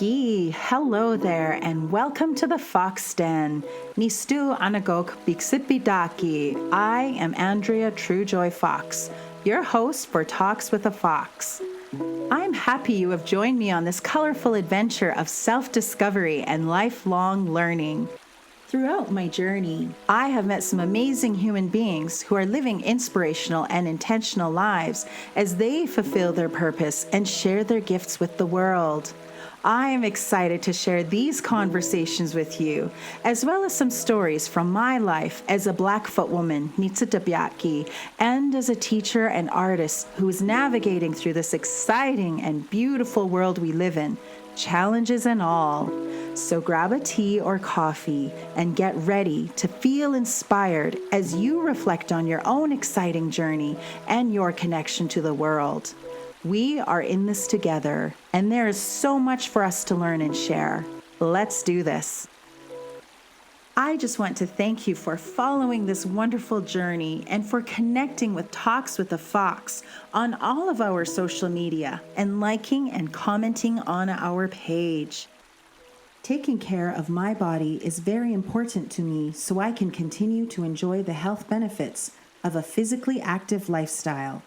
Oki, hello there, and welcome to the Fox Den. Nistu anagok biksipidaki. I am Andrea Truejoy Fox, your host for Talks with a Fox. I'm happy you have joined me on this colorful adventure of self-discovery and lifelong learning. Throughout my journey, I have met some amazing human beings who are living inspirational and intentional lives as they fulfill their purpose and share their gifts with the world. I am excited to share these conversations with you, as well as some stories from my life as a Blackfoot woman, Nitsitabyaki, and as a teacher and artist who is navigating through this exciting and beautiful world we live in, challenges and all. So grab a tea or coffee and get ready to feel inspired as you reflect on your own exciting journey and your connection to the world. We are in this together, and there is so much for us to learn and share. Let's do this. I just want to thank you for following this wonderful journey and for connecting with Talks with a Fox on all of our social media and liking and commenting on our page. Taking care of my body is very important to me so I can continue to enjoy the health benefits of a physically active lifestyle.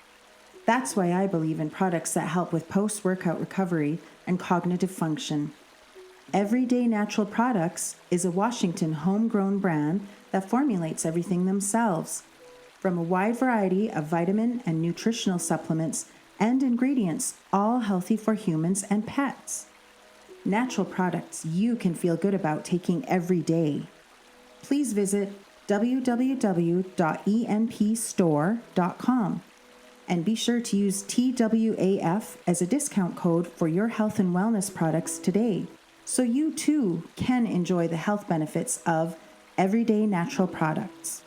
That's why I believe in products that help with post-workout recovery and cognitive function. Everyday Natural Products is a Washington homegrown brand that formulates everything themselves, from a wide variety of vitamin and nutritional supplements and ingredients, all healthy for humans and pets. Natural products you can feel good about taking every day. Please visit www.empstore.com and be sure to use TWAF as a discount code for your health and wellness products today, so you too can enjoy the health benefits of Everyday Natural Products.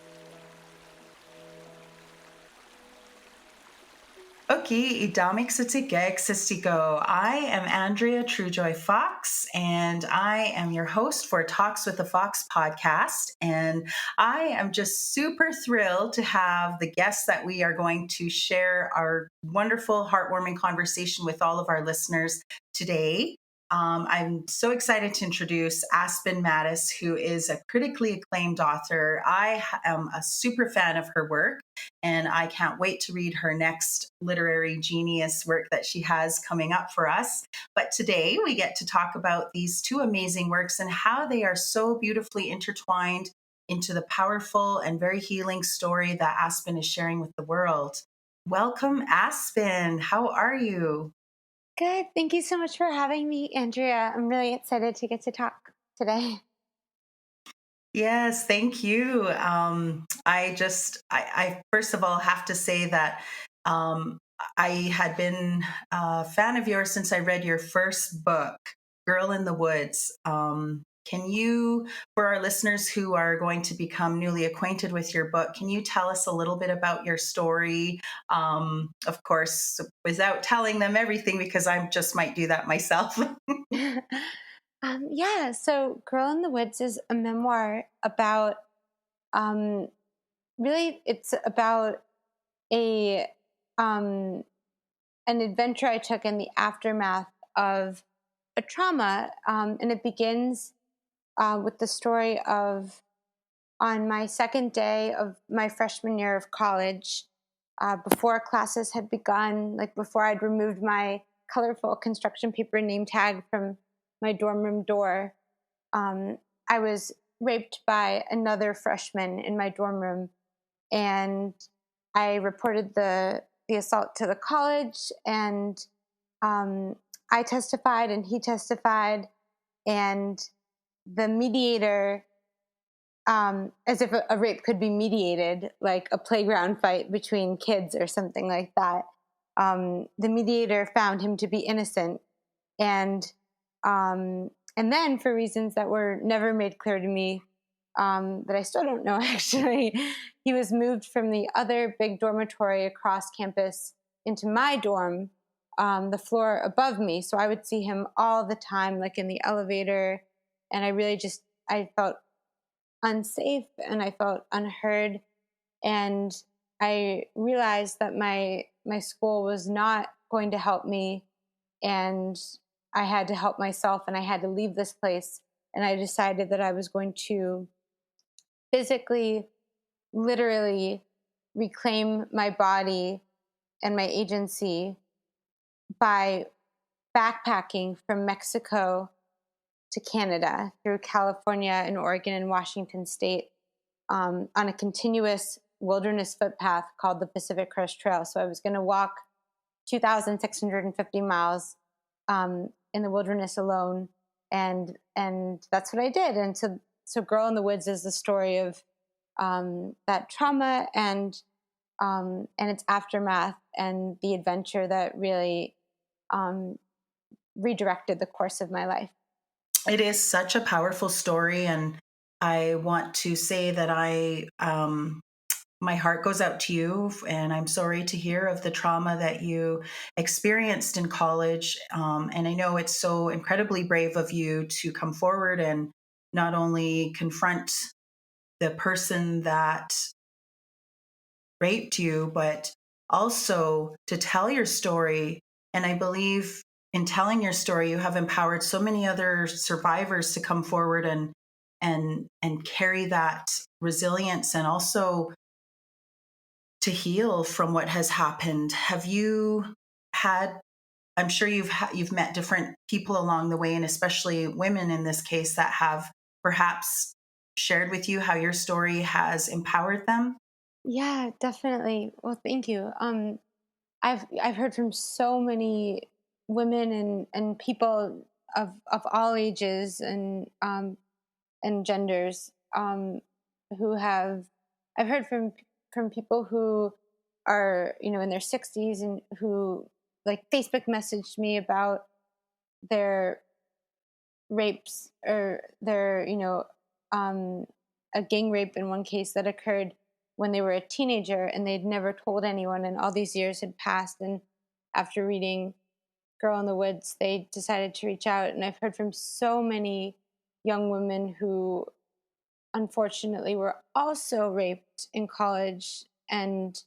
Okay, idamik sutigek sistiko. I am Andrea Truejoy Fox, and I am your host for Talks with the Fox podcast. And I am just super thrilled to have the guests that we are going to share our wonderful, heartwarming conversation with all of our listeners today. I'm so excited to introduce Aspen Matis, who is a critically acclaimed author. I am a super fan of her work, and I can't wait to read her next literary genius work that she has coming up for us. But today we get to talk about these two amazing works and how they are so beautifully intertwined into the powerful and very healing story that Aspen is sharing with the world. Welcome, Aspen. How are you? Good. Thank you so much for having me, Andrea. I'm really excited to get to talk today. Yes, thank you. I first of all have to say that I had been a fan of yours since I read your first book, Girl in the Woods. Can you, for our listeners who are going to become newly acquainted with your book, can you tell us a little bit about your story? Of course, without telling them everything, because I just might do that myself. So Girl in the Woods is a memoir about, um, really, it's about a um, an adventure I took in the aftermath of a trauma, and it begins with the story of on my second day of my freshman year of college, before classes had begun, like before I'd removed my colorful construction paper name tag from my dorm room door, um, I was raped by another freshman in my dorm room, and I reported the assault to the college, and um, I testified, and he testified, and the mediator, as if a rape could be mediated, like a playground fight between kids or something like that. The mediator found him to be innocent, and and then, for reasons that were never made clear to me, that I still don't know actually, he was moved from the other big dormitory across campus into my dorm, the floor above me. So I would see him all the time, like in the elevator, and I felt unsafe and I felt unheard, and I realized that my school was not going to help me, and I had to help myself and I had to leave this place. And I decided that I was going to physically, literally reclaim my body and my agency by backpacking from Mexico to Canada through California and Oregon and Washington State on a continuous wilderness footpath called the Pacific Crest Trail. So I was going to walk 2,650 miles in the wilderness alone, and that's what I did. And so Girl in the Woods is the story of that trauma and its aftermath and the adventure that really um, redirected the course of my life. It is such a powerful story, and I want to say that my heart goes out to you, and I'm sorry to hear of the trauma that you experienced in college. And I know it's so incredibly brave of you to come forward and not only confront the person that raped you, but also to tell your story. And I believe in telling your story, you have empowered so many other survivors to come forward and carry that resilience and also to heal from what has happened. Have you had? I'm sure you've met different people along the way, and especially women in this case that have perhaps shared with you how your story has empowered them. Yeah, definitely. Well, thank you. I've heard from so many women and people of all ages and genders who have. I've heard from people who are in their 60s and who like Facebook messaged me about their rapes or their a gang rape in one case that occurred when they were a teenager and they'd never told anyone, and all these years had passed, and after reading Girl in the Woods they decided to reach out. And I've heard from so many young women who unfortunately were also raped in college and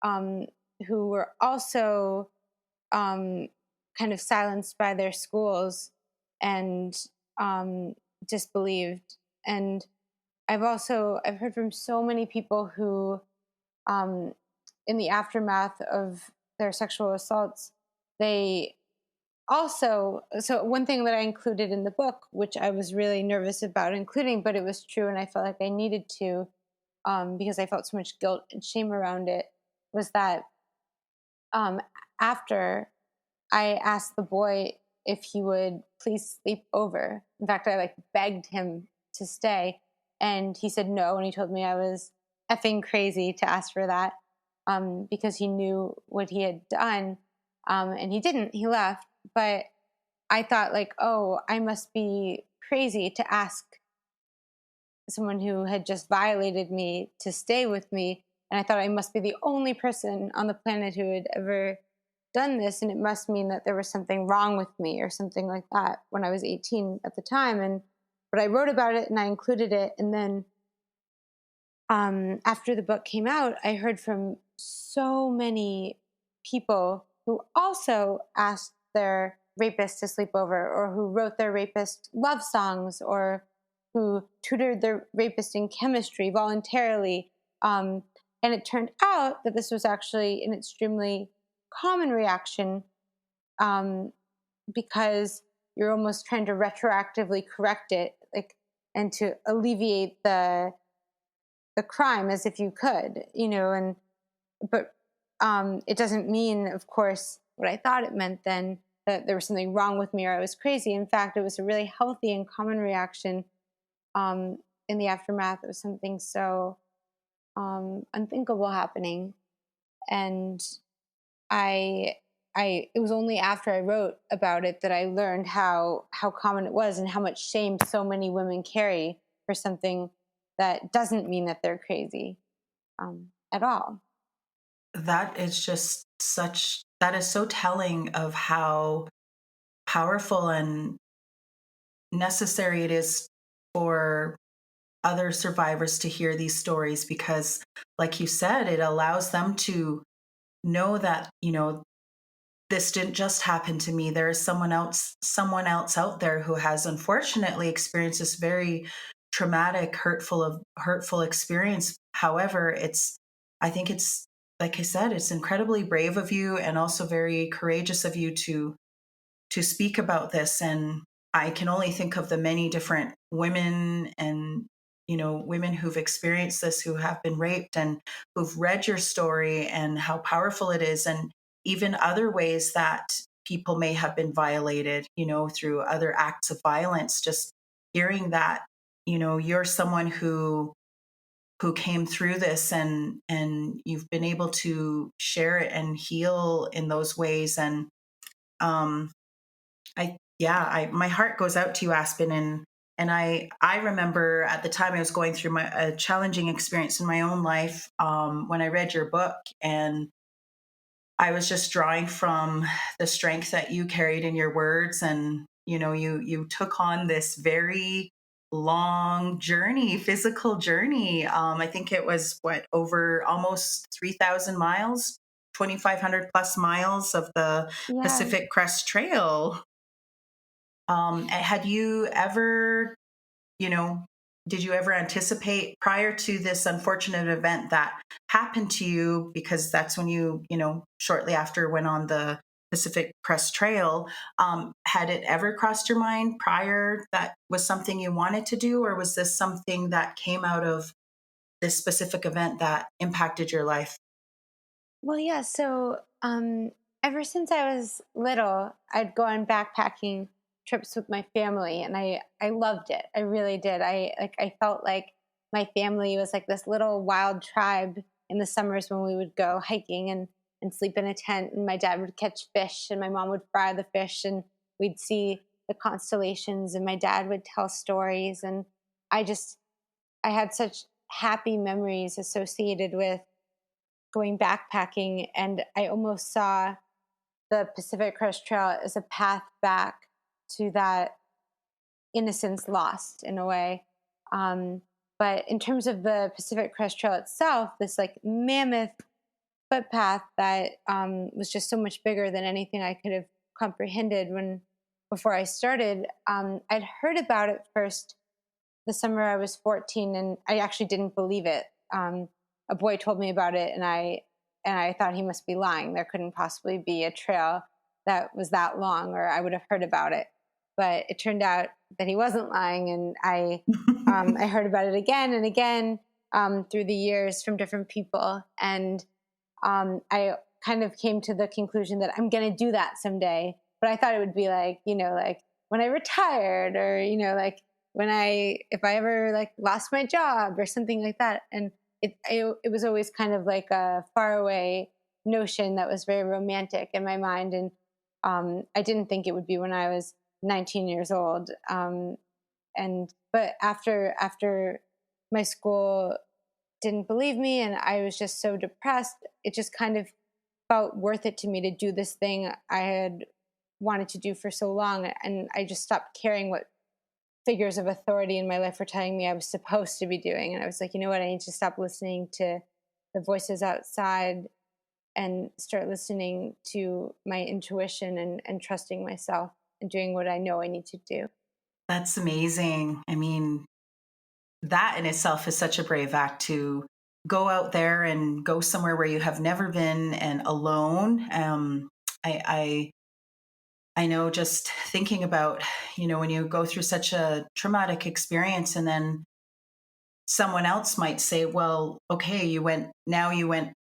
um, who were also um, kind of silenced by their schools and um, disbelieved. And I've heard from so many people who, um, in the aftermath of their sexual assaults, they also. So one thing that I included in the book, which I was really nervous about including, but it was true, and I felt like I needed to, because I felt so much guilt and shame around it, was that um, after I asked the boy if he would please sleep over. In fact, I like begged him to stay, and he said no. And he told me I was effing crazy to ask for that because he knew what he had done, and he didn't. He left, but I thought like, oh, I must be crazy to ask someone who had just violated me to stay with me. And I thought I must be the only person on the planet who had ever done this. And it must mean that there was something wrong with me or something like that when I was 18 at the time. But I wrote about it and I included it. And then after the book came out, I heard from so many people who also asked their rapist to sleep over, or who wrote their rapist love songs, or who tutored their rapist in chemistry voluntarily. And it turned out that this was actually an extremely common reaction um, because you're almost trying to retroactively correct it, like, and to alleviate the crime as if you could, and but it doesn't mean, of course, what I thought it meant then, that there was something wrong with me or I was crazy. In fact, it was a really healthy and common reaction in the aftermath of something so unthinkable happening. And I, it was only after I wrote about it that I learned how common it was and how much shame so many women carry for something that doesn't mean that they're crazy at all. That is so telling of how powerful and necessary it is for other survivors to hear these stories, because like you said, it allows them to know that this didn't just happen to me. There is someone else out there who has unfortunately experienced this very traumatic, hurtful experience. However, I think it's, like I said, it's incredibly brave of you and also very courageous of you to speak about this. And I can only think of the many different women and, women who've experienced this, who have been raped and who've read your story and how powerful it is. And even other ways that people may have been violated, through other acts of violence. Just hearing that, you're someone who came through this, and you've been able to share it and heal in those ways. And um my heart goes out to you, Aspen. And I remember at the time I was going through a challenging experience in my own life, when I read your book, and I was just drawing from the strength that you carried in your words. And you took on this very long journey, physical journey. I think it was over almost 3,000 miles, 2,500 plus miles of the Yeah. Pacific Crest Trail. Had you ever, you know, did you ever anticipate, prior to this unfortunate event that happened to you, because that's when shortly after went on the Pacific Crest Trail, had it ever crossed your mind prior that was something you wanted to do, or was this something that came out of this specific event that impacted your life? Well, yeah. So, ever since I was little, I'd go on backpacking trips with my family, and I loved it. I really did. I felt like my family was like this little wild tribe in the summers when we would go hiking and sleep in a tent, and my dad would catch fish, and my mom would fry the fish, and we'd see the constellations, and my dad would tell stories, and I just I had such happy memories associated with going backpacking, and I almost saw the Pacific Crest Trail as a path back to that innocence lost in a way. But in terms of the Pacific Crest Trail itself, this like mammoth footpath that was just so much bigger than anything I could have comprehended when before I started. I'd heard about it first the summer I was 14, and I actually didn't believe it. A boy told me about it, and I thought he must be lying. There couldn't possibly be a trail that was that long, or I would have heard about it. But it turned out that he wasn't lying, and I heard about it again and again through the years from different people, and I kind of came to the conclusion that I'm going to do that someday. But I thought it would be like, like when I retired, or, like if I ever like lost my job or something like that. And it was always kind of like a faraway notion that was very romantic in my mind. And I didn't think it would be when I was 19 years old. But after my school didn't believe me and I was just so depressed, it just kind of felt worth it to me to do this thing I had wanted to do for so long. And I just stopped caring what figures of authority in my life were telling me I was supposed to be doing. And I was like, you know what? I need to stop listening to the voices outside and start listening to my intuition and trusting myself and doing what I know I need to do. That's amazing. I mean, that in itself is such a brave act, to go out there and go somewhere where you have never been and alone. I I know, just thinking about, when you go through such a traumatic experience, and then someone else might say, well, okay, you went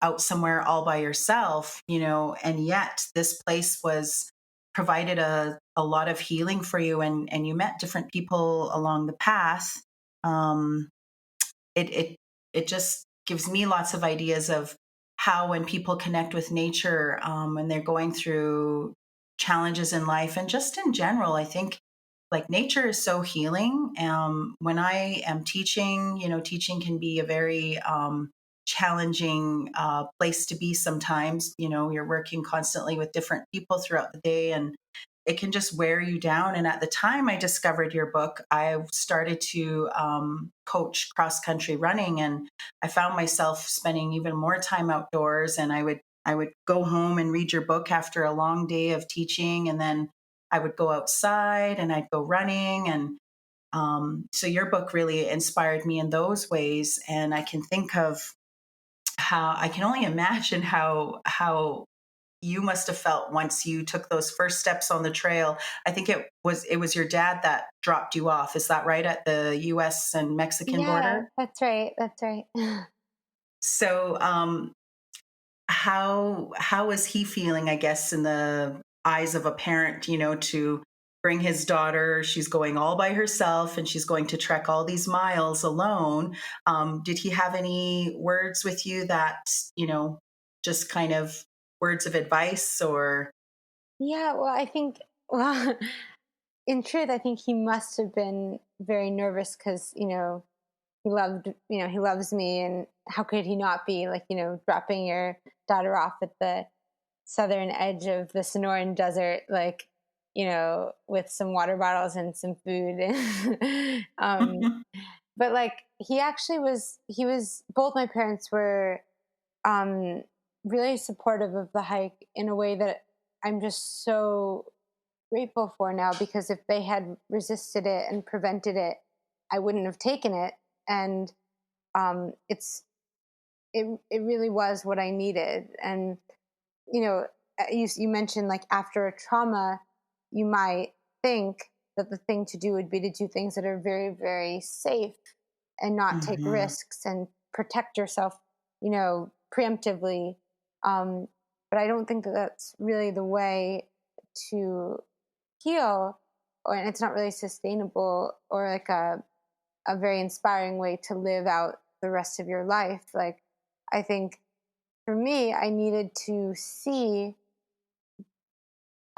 out somewhere all by yourself, and yet this place was provided a lot of healing for you, and you met different people along the path. Um, it it just gives me lots of ideas of how, when people connect with nature, when they're going through challenges in life and just in general, I think like nature is so healing. When I am teaching, teaching can be a very challenging place to be sometimes. You're working constantly with different people throughout the day, and it can just wear you down. And at the time I discovered your book, I started to coach cross country running, and I found myself spending even more time outdoors. And I would go home and read your book after a long day of teaching, and then I would go outside and I'd go running. And so your book really inspired me in those ways. And I can think of how I can only imagine how you must have felt once you took those first steps on the trail. I think it was your dad that dropped you off. Is that right, at the US and Mexican Yeah, border? that's right. That's right. So how was he feeling, I guess, in the eyes of a parent, to bring his daughter, she's going all by herself and she's going to trek all these miles alone. Did he have any words with you that, just kind of words of advice or? Yeah, well, I think, well, in truth, I think he must have been very nervous because, he loves me, and how could he not be, like, dropping your daughter off at the southern edge of the Sonoran Desert, like, with some water bottles and some food. But like, both my parents were um, really supportive of the hike in a way that I'm just so grateful for now, because if they had resisted it and prevented it, I wouldn't have taken it. And it's it really was what I needed. And you know, you mentioned, like, after a trauma, you might think that the thing to do would be to do things that are very, very safe and not take Mhm. risks and protect yourself, preemptively. Um, but I don't think that that's really the way to heal, and it's not really sustainable or like a very inspiring way to live out the rest of your life. Like, I think for me, I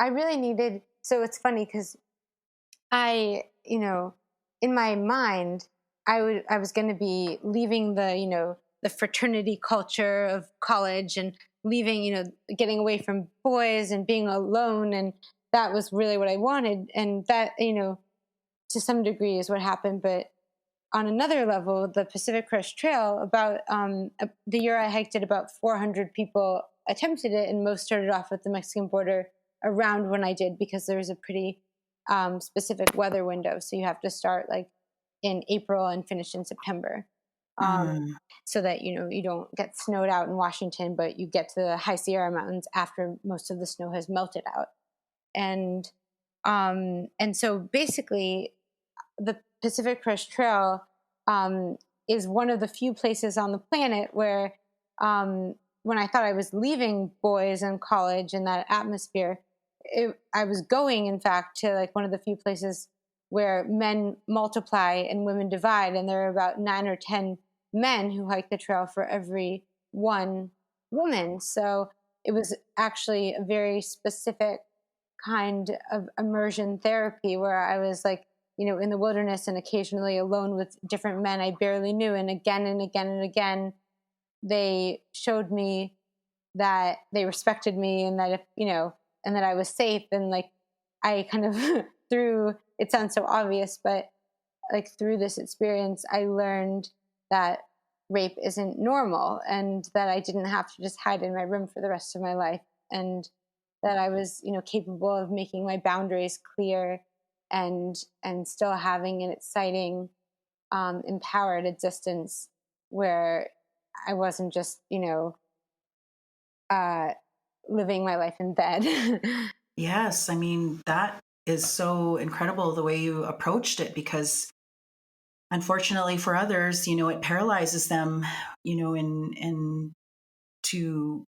really needed, so it's funny because I, in my mind, I was going to be leaving the fraternity culture of college, and leaving, getting away from boys and being alone. And that was really what I wanted. And that, to some degree is what happened. But on another level, the Pacific Crest Trail, the year I hiked it, about 400 people attempted it, and most started off at the Mexican border around when I did, because there's a pretty specific weather window. So you have to start like in April and finish in September. Um, Mm. so that you don't get snowed out in Washington, but you get to the High Sierra Mountains after most of the snow has melted out. And so basically, the Pacific Crest Trail um, is one of the few places on the planet where, when I thought I was leaving boys and college and that atmosphere, I was going, in fact, to like one of the few places where men multiply and women divide, and there are about 9 or 10 men who hike the trail for every one woman. So it was actually a very specific kind of immersion therapy, where I was like, in the wilderness and occasionally alone with different men I barely knew. And again and again and again, they showed me that they respected me, and that and that I was safe. And like, I kind of through, it sounds so obvious, but like, through this experience, I learned that rape isn't normal, and that I didn't have to just hide in my room for the rest of my life. And that I was, capable of making my boundaries clear, and still having an exciting, empowered existence where I wasn't just, uh, living my life in bed. Yes, I mean, that is so incredible the way you approached it, because unfortunately for others, it paralyzes them, in to,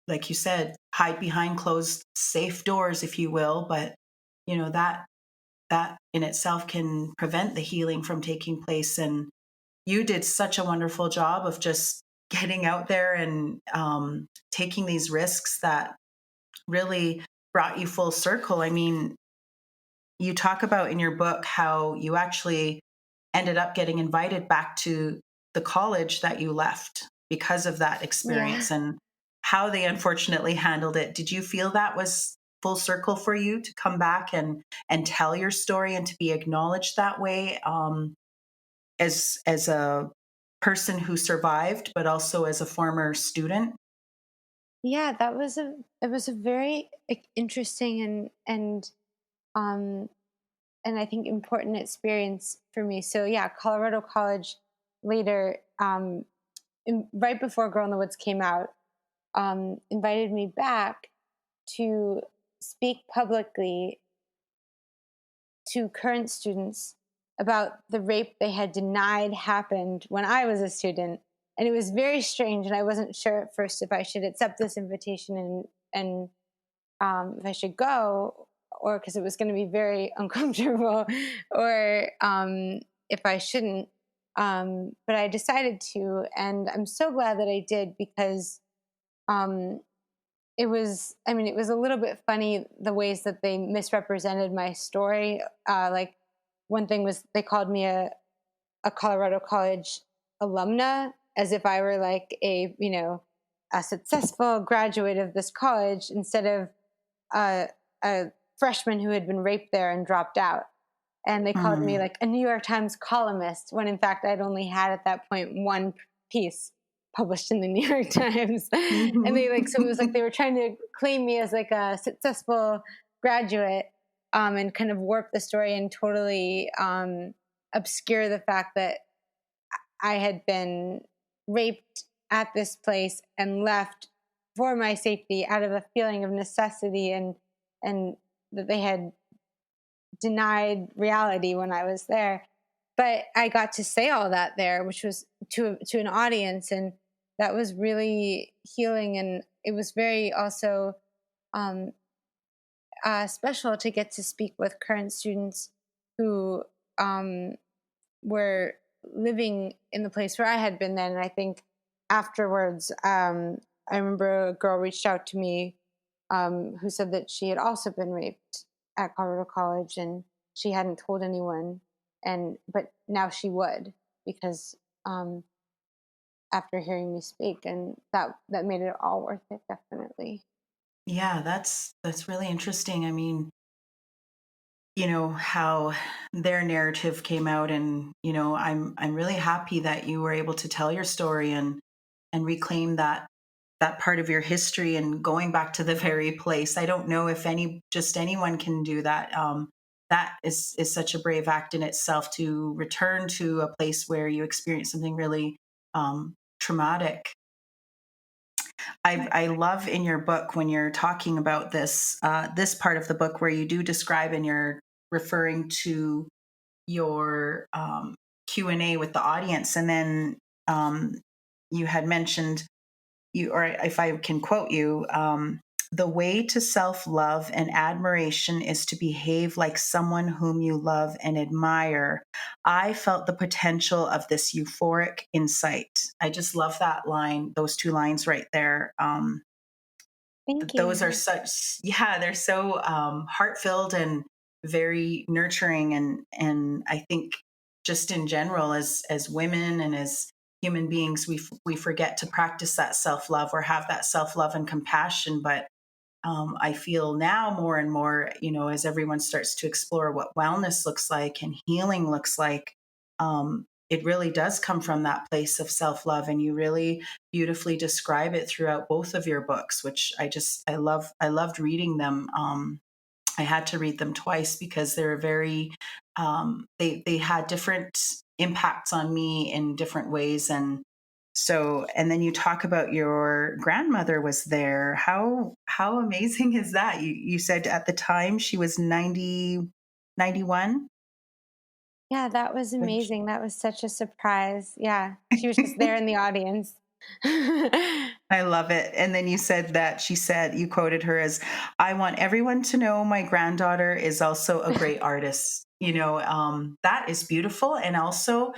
like you said, hide behind closed safe doors, if you will. But that in itself can prevent the healing from taking place. And you did such a wonderful job of just getting out there and taking these risks that really brought you full circle. I mean, you talk about in your book how you actually ended up getting invited back to the college that you left because of that Yeah. experience, and how they unfortunately handled it. Did you feel that was full circle for you to come back and tell your story and to be acknowledged that way, as a person who survived, but also as a former student? Yeah, it was a very interesting um and I think important experience for me. So yeah, Colorado College later, right before Girl in the Woods came out, invited me back to speak publicly to current students about the rape they had denied happened when I was a student. And it was very strange, and I wasn't sure at first if I should accept this invitation and if I should go, or because it was going to be very uncomfortable, or if I shouldn't. But I decided to, and I'm so glad that I did because um, it was. I mean, it was a little bit funny the ways that they misrepresented my story. Like one thing was they called me a Colorado College alumna, as if I were like a successful graduate of this college, instead of a, a freshman who had been raped there and dropped out. And they called me Mm. like a New York Times columnist, when in fact I'd only had at that point one piece published in the New York Times. And they like, so it was like they were trying to claim me as like a successful graduate, and kind of warp the story and totally obscure the fact that I had been raped at this place and left for my safety out of a feeling of necessity, and that they had denied reality when I was there. But I got to say all that there, which was to an audience, and that was really healing. And it was very also um, special to get to speak with current students who um, were living in the place where I had been then. And I think afterwards, I remember a girl reached out to me, who said that she had also been raped at Colorado College, and she hadn't told anyone, and but now she would, because after hearing me speak, and that made it all worth it, definitely. Yeah, that's really interesting. I mean, how their narrative came out, and I'm really happy that you were able to tell your story and reclaim that part of your history and going back to the very place. I don't know if anyone can do that. That is such a brave act in itself, to return to a place where you experience something really traumatic. I love in your book when you're talking about this part of the book where you do describe, and you're referring to your Q&A with the audience, and then you had mentioned, or if I can quote you, the way to self love and admiration is to behave like someone whom you love and admire. I felt the potential of this euphoric insight. I just love that line, those two lines right there. Thank Those are you. such, yeah, they're so heart filled and very nurturing. And I think just in general, as women and as human beings, we forget to practice that self love or have that self love and compassion. But I feel now more and more, as everyone starts to explore what wellness looks like and healing looks like, it really does come from that place of self love. And you really beautifully describe it throughout both of your books, which I loved reading them. I had to read them twice because they're very, they had different impacts on me in different ways. And then you talk about your grandmother was there. How amazing is that? You said at the time she was 91. Yeah, that was Which amazing. That was such a surprise. Yeah, she was just there in the audience. I love it. And then you said that she said, you quoted her as, I want everyone to know my granddaughter is also a great artist. That is beautiful. And also,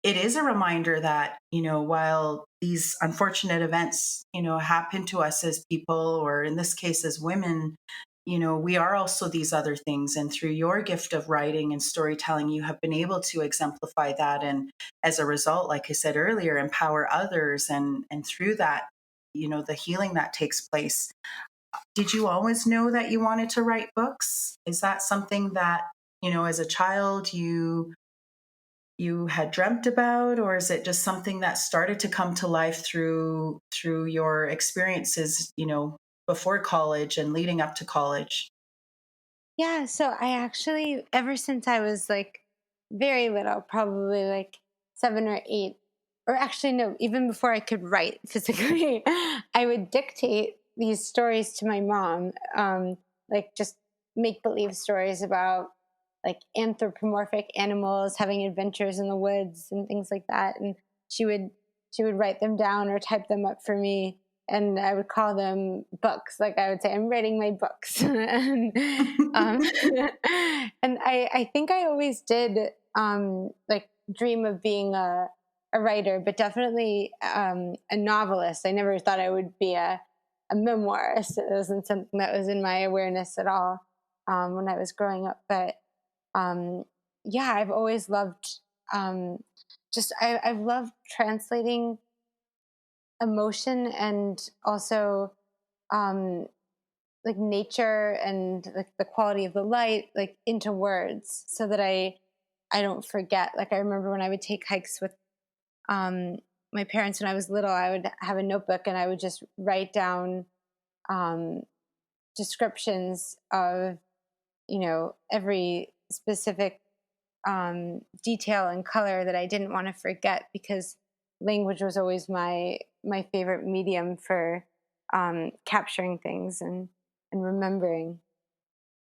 it is a reminder that, while these unfortunate events, happen to us as people, or in this case, as women, we are also these other things. And through your gift of writing and storytelling, you have been able to exemplify that. And as a result, like I said earlier, empower others. And through that, the healing that takes place. Did you always know that you wanted to write books? Is that something that, as a child, you had dreamt about, or is it just something that started to come to life through your experiences, before college and leading up to college? Yeah, so I actually, ever since I was like very little, probably like 7 or 8, or actually, no, even before I could write physically, I would dictate these stories to my mom, like just make believe stories about like anthropomorphic animals having adventures in the woods and things like that. And she would she would write them down or type them up for me, and I would call them books. Like I would say, I'm writing my books. And um, and I think I always did like dream of being a writer, but definitely a novelist. I never thought I would be a memoirist. It wasn't something that was in my awareness at all when I was growing up. But um, yeah, I've always loved um, I've loved translating emotion and also um, like nature and like the quality of the light like into words so that I don't forget. Like I remember when I would take hikes with um my parents when I was little, I would have a notebook and I would just write down um descriptions of, every specific detail and color that I didn't want to forget, because language was always my favorite medium for capturing things and remembering.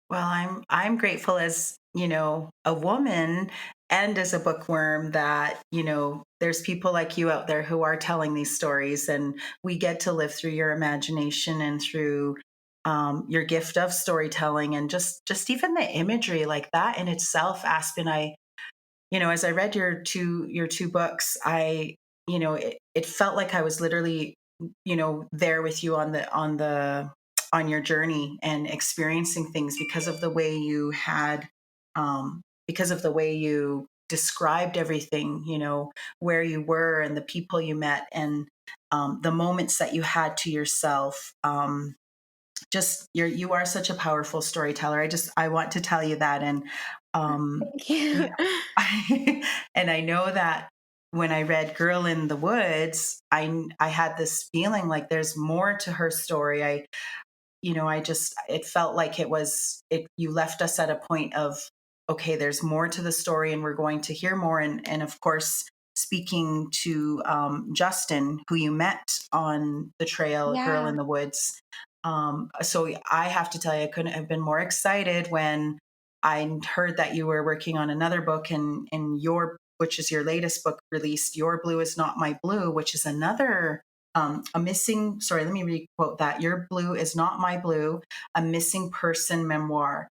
Well, I'm grateful as, a woman and as a bookworm that, there's people like you out there who are telling these stories, and we get to live through your imagination and through your gift of storytelling, and just even the imagery like that in itself. Aspen, as I read your two books, it felt like I was literally, there with you on your journey and experiencing things because of the way you had, because of the way you described everything, where you were and the people you met, and the moments that you had to yourself. Just you are such a powerful storyteller. I want to tell you that. And Thank you. and I know that when I read Girl in the Woods, I had this feeling like there's more to her story. It felt like you left us at a point of, okay, there's more to the story and we're going to hear more. And of course, speaking to Justin, who you met on the trail, Girl Yeah. in the Woods. So I have to tell you, I couldn't have been more excited when I heard that you were working on another book, and which is your latest book released, Your Blue is Not My Blue, which is another sorry, let me requote that. Your Blue is Not My Blue, a missing person memoir.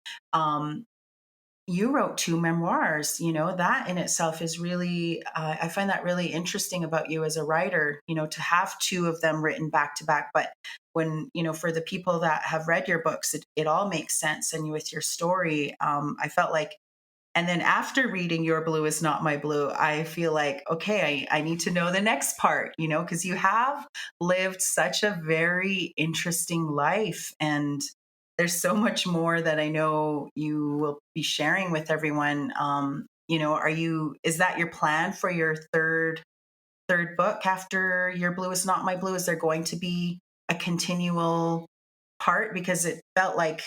You wrote two memoirs, that in itself is really, I find that really interesting about you as a writer, to have two of them written back to back. But when, for the people that have read your books, it all makes sense. And with your story, I felt like, and then after reading Your Blue is Not My Blue, I feel like, okay, I need to know the next part, because you have lived such a very interesting life. And there's so much more that I know you will be sharing with everyone. Is that your plan for your third book after Your Blue is Not My Blue? Is there going to be a continual part? Because it felt like,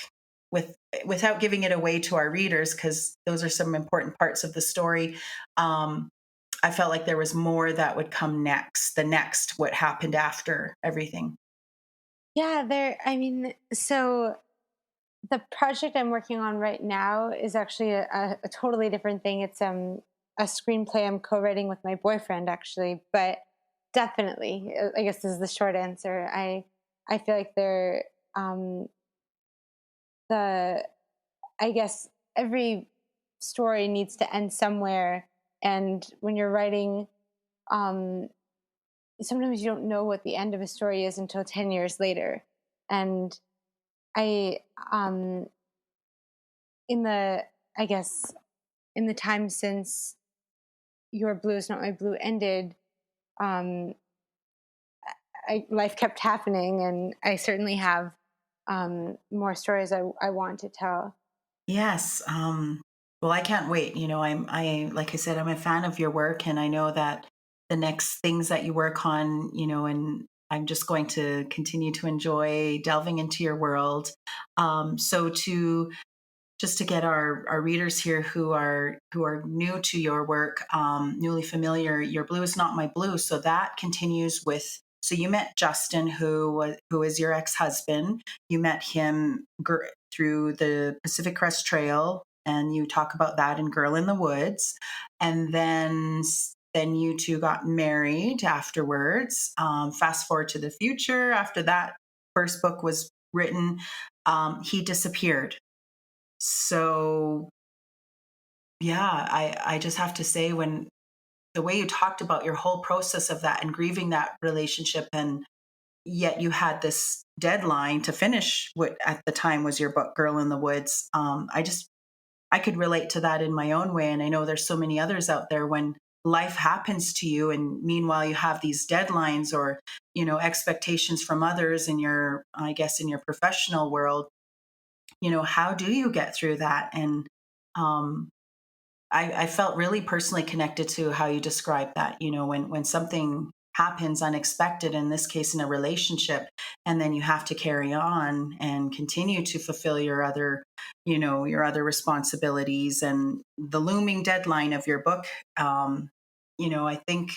without giving it away to our readers, because those are some important parts of the story, I felt like there was more that would come next, what happened after everything. Yeah, I mean, so the project I'm working on right now is actually a totally different thing. It's a screenplay I'm co-writing with my boyfriend actually, but definitely, I guess this is the short answer. I feel like um the I guess every story needs to end somewhere, and when you're writing, um sometimes you don't know what the end of a story is until 10 years later. And I in the I guess in the time since Your Blue is Not My Blue ended, um, life kept happening, and I certainly have more stories I want to tell. Yes. Well, I can't wait. Like I said, I'm a fan of your work, and I know that the next things that you work on, and I'm just going to continue to enjoy delving into your world. So to just to get our readers here who are new to your work, newly familiar, your blue is not my blue. So that continues with. So you met Justin, who is your ex-husband. You met him through the Pacific Crest Trail, and you talk about that in Girl in the Woods, and then you two got married afterwards. Fast forward to the future. After that first book was written, he disappeared. So yeah, I just have to say, when the way you talked about your whole process of that and grieving that relationship, and yet you had this deadline to finish what at the time was your book Girl in the Woods. I could relate to that in my own way, and I know there's so many others out there when life happens to you, and meanwhile you have these deadlines or expectations from others in your, I guess, in your professional world. How do you get through that? And um, I felt really personally connected to how you described that, when something happens unexpected, in this case in a relationship, and then you have to carry on and continue to fulfill your other responsibilities and the looming deadline of your book. I think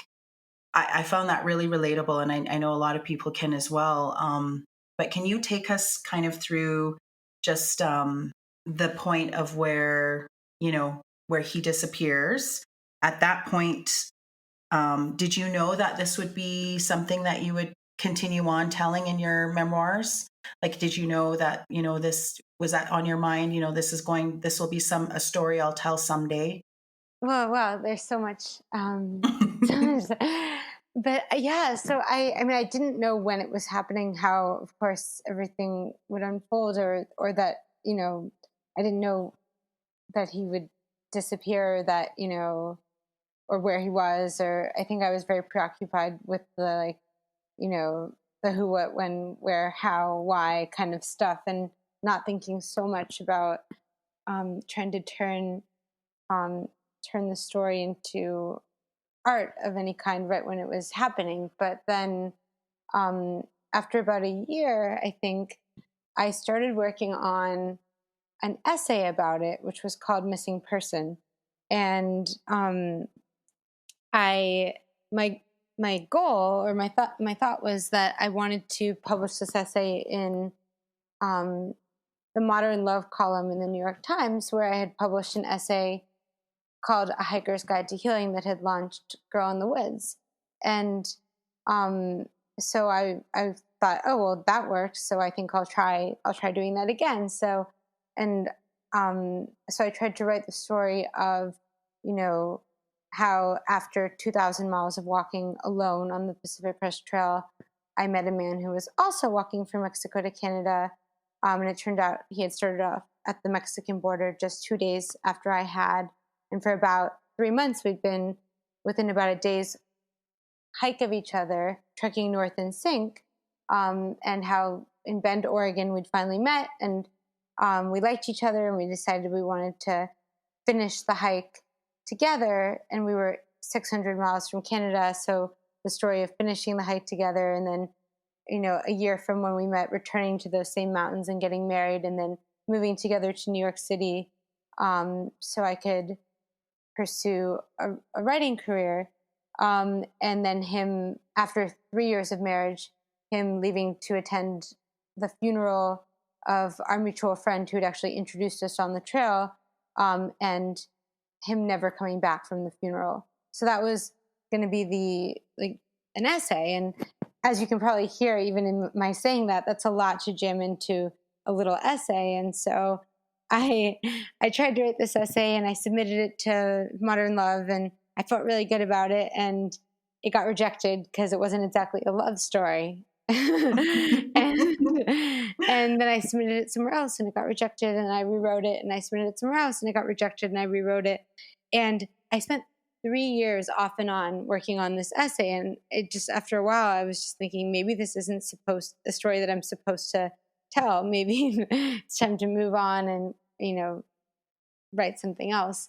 I found that really relatable, and I know a lot of people can as well. But can you take us kind of through just the point of where he disappears? At that point, did you know that this would be something that you would continue on telling in your memoirs? Like, did you know that this was that on your mind? This will be a story I'll tell someday. Well, wow, there's so much, so much. But yeah, so I mean, I didn't know when it was happening, how, of course, everything would unfold, or that, I didn't know that he would disappear, or that, or where he was, or I think I was very preoccupied with the, like, you know, the who, what, when, where, how, why kind of stuff, and not thinking so much about trying to um, turn the story into art of any kind right when it was happening. But then, um, after about a year, I think I started working on an essay about it, which was called Missing Person. And I my my goal, or my thought was that I wanted to publish this essay in um, the Modern Love column in the New York Times, where I had published an essay called A Hiker's Guide to Healing that had launched Girl in the Woods. And um, so I thought, oh well, that worked. So I think I'll try doing that again. And so I tried to write the story of, you know, how after 2,000 miles of walking alone on the Pacific Crest Trail, I met a man who was also walking from Mexico to Canada. And it turned out he had started off at the Mexican border just 2 days after I had. And for about 3 months, we'd been within about a day's hike of each other, trekking north in sync. And how in Bend, Oregon, we'd finally met, and we liked each other, and we decided we wanted to finish the hike together. And we were 600 miles from Canada. So the story of finishing the hike together, and then, a year from when we met, returning to those same mountains and getting married, and then moving together to New York City, so I could pursue a writing career. And then him, after 3 years of marriage, him leaving to attend the funeral of our mutual friend who had actually introduced us on the trail, and him never coming back from the funeral. So that was going to be an essay. And as you can probably hear, even in my saying that, that's a lot to jam into a little essay. And so I I tried to write this essay, and I submitted it to Modern Love, and I felt really good about it, and it got rejected because it wasn't exactly a love story. And then I submitted it somewhere else, and it got rejected, and I rewrote it, and I submitted it somewhere else, and it got rejected, and I rewrote it. And I spent 3 years off and on working on this essay, and it just, after a while, I was just thinking, maybe this isn't supposed the story that I'm supposed to tell. Maybe it's time to move on and, write something else.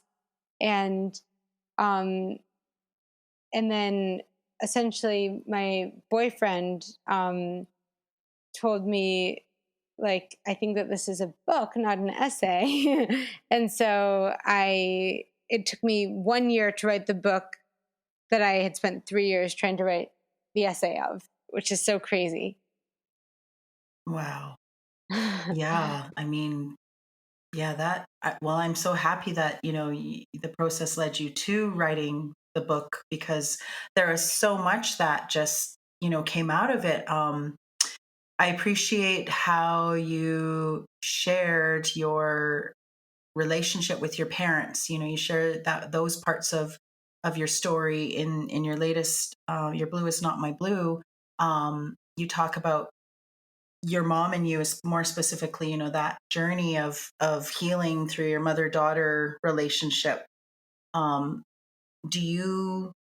And um, and then essentially my boyfriend told me, like, I think that this is a book, not an essay. And so it took me 1 year to write the book that I had spent 3 years trying to write the essay of, which is so crazy. Wow. Yeah. I mean, yeah, well, I'm so happy that, the process led you to writing the book, because there is so much that just, came out of it. I appreciate how you shared your relationship with your parents. You share those parts of your story in your latest, Your Blue Is Not My Blue. You talk about your mom and you, is more specifically, that journey of healing through your mother-daughter relationship. um do you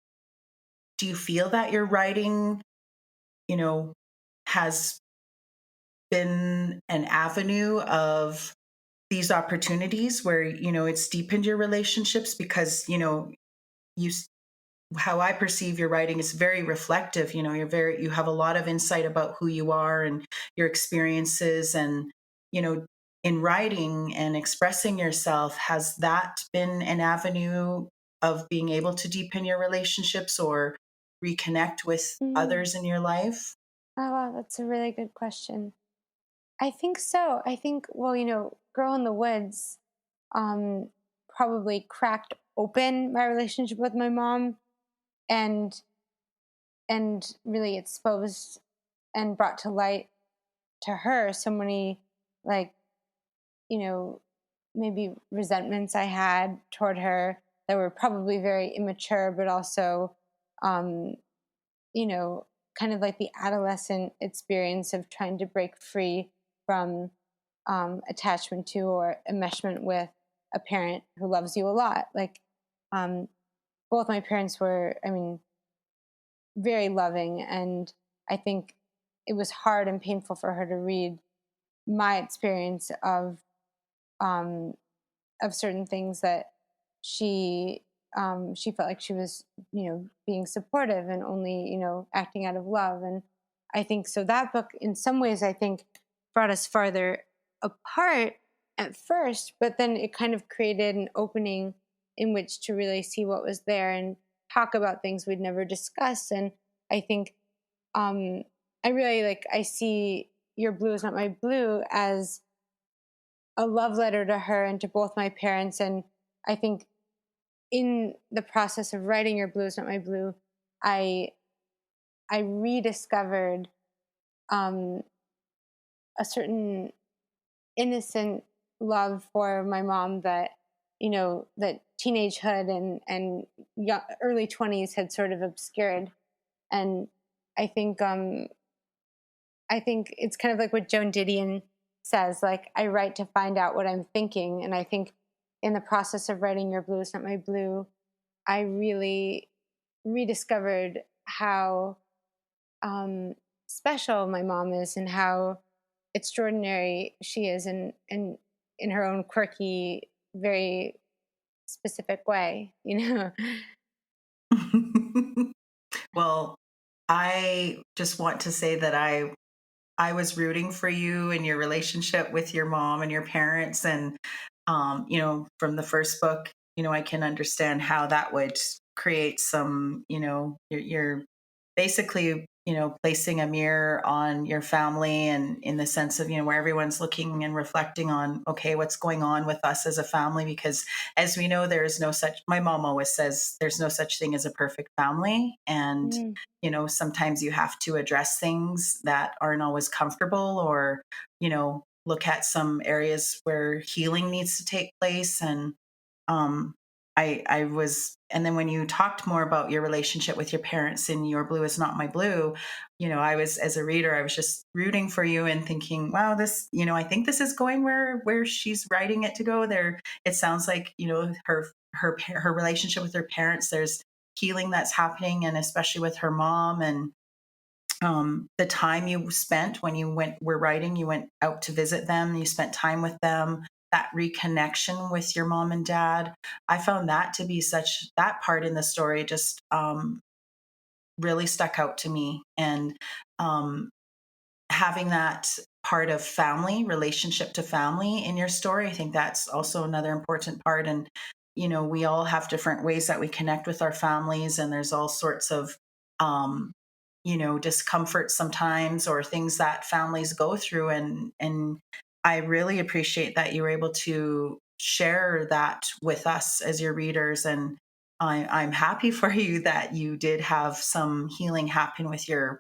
feel that your writing, you know has been an avenue of these opportunities where, it's deepened your relationships? Because, you how I perceive your writing is very reflective. You have a lot of insight about who you are and your experiences. And, you know, in writing and expressing yourself, has that been an avenue of being able to deepen your relationships or reconnect with Mhm. others in your life? Oh, wow, that's a really good question. I think so. I think, well, Girl in the Woods um, probably cracked open my relationship with my mom, and really exposed and brought to light to her so many, like, you know maybe resentments I had toward her that were probably very immature, but also um you know kind of like the adolescent experience of trying to break free from attachment to or enmeshment with a parent who loves you a lot. Like, um both my parents were, I mean, very loving, and I think it was hard and painful for her to read my experience um of certain things that she felt like she was, being supportive and only, acting out of love. And I think so that book, in some ways, I think, brought us farther apart at first, but then it kind of created an opening in which to really see what was there and talk about things we'd never discussed. And I think um I really, like, I see Your Blue Is Not My Blue as a love letter to her and to both my parents. And I think in the process of writing Your Blue Is Not My Blue, I I rediscovered um, a certain innocent love for my mom that, that teenagehood and early 20s had sort of obscured. And I think I think it's kind of like what Joan Didion says, like, I write to find out what I'm thinking. And I think in the process of writing Your Blue Is Not My Blue, I really rediscovered how special my mom is and how extraordinary she is in her own quirky, very specific way, Well, I just want to say that I was rooting for you and your relationship with your mom and your parents. And, from the first book, I can understand how that would create some, you're basically, placing a mirror on your family, and in the sense of, where everyone's looking and reflecting on, okay, what's going on with us as a family? Because as we know, there is no such, my mom always says, there's no such thing as a perfect family. And, Mm. sometimes you have to address things that aren't always comfortable, or, look at some areas where healing needs to take place. And um, I was, and then when you talked more about your relationship with your parents in Your Blue Is Not My Blue, I was, as a reader, I was just rooting for you and thinking, wow, this, I think this is going where she's writing it to go. There, it sounds like, her relationship with her parents, there's healing that's happening, and especially with her mom. And the time you spent when you were writing, you went out to visit them, you spent time with them. that reconnection with your mom and dad. I found that to be that part in the story just really stuck out to me. And um, having that part of family, relationship to family in your story, I think that's also another important part. And, we all have different ways that we connect with our families, and there's all sorts of, um, discomfort sometimes, or things that families go through. And I really appreciate that you were able to share that with us as your readers. And I'm happy for you that you did have some healing happen with your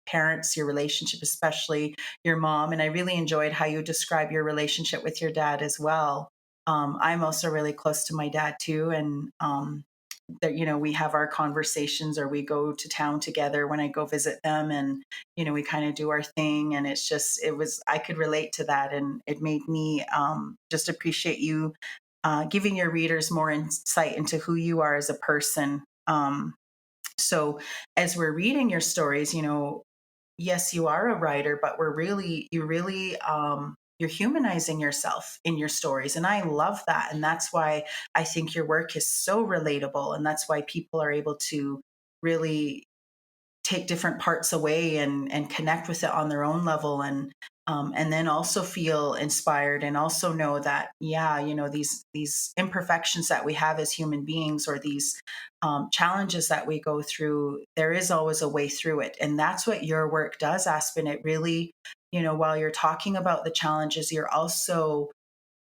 parents, your relationship, especially your mom. And I really enjoyed how you describe your relationship with your dad as well. I'm also really close to my dad too, and that we have our conversations, or we go to town together when I go visit them, and we kind of do our thing. And I could relate to that, and it made me just appreciate you giving your readers more insight into who you are as a person. So as we're reading your stories, yes, you are a writer, but you're humanizing yourself in your stories. And I love that. And that's why I think your work is so relatable. And that's why people are able to really take different parts away and connect with it on their own level, and then also feel inspired, and also know that, yeah, these imperfections that we have as human beings, or these challenges that we go through, there is always a way through it. And that's what your work does, Aspen. It really, while you're talking about the challenges, you're also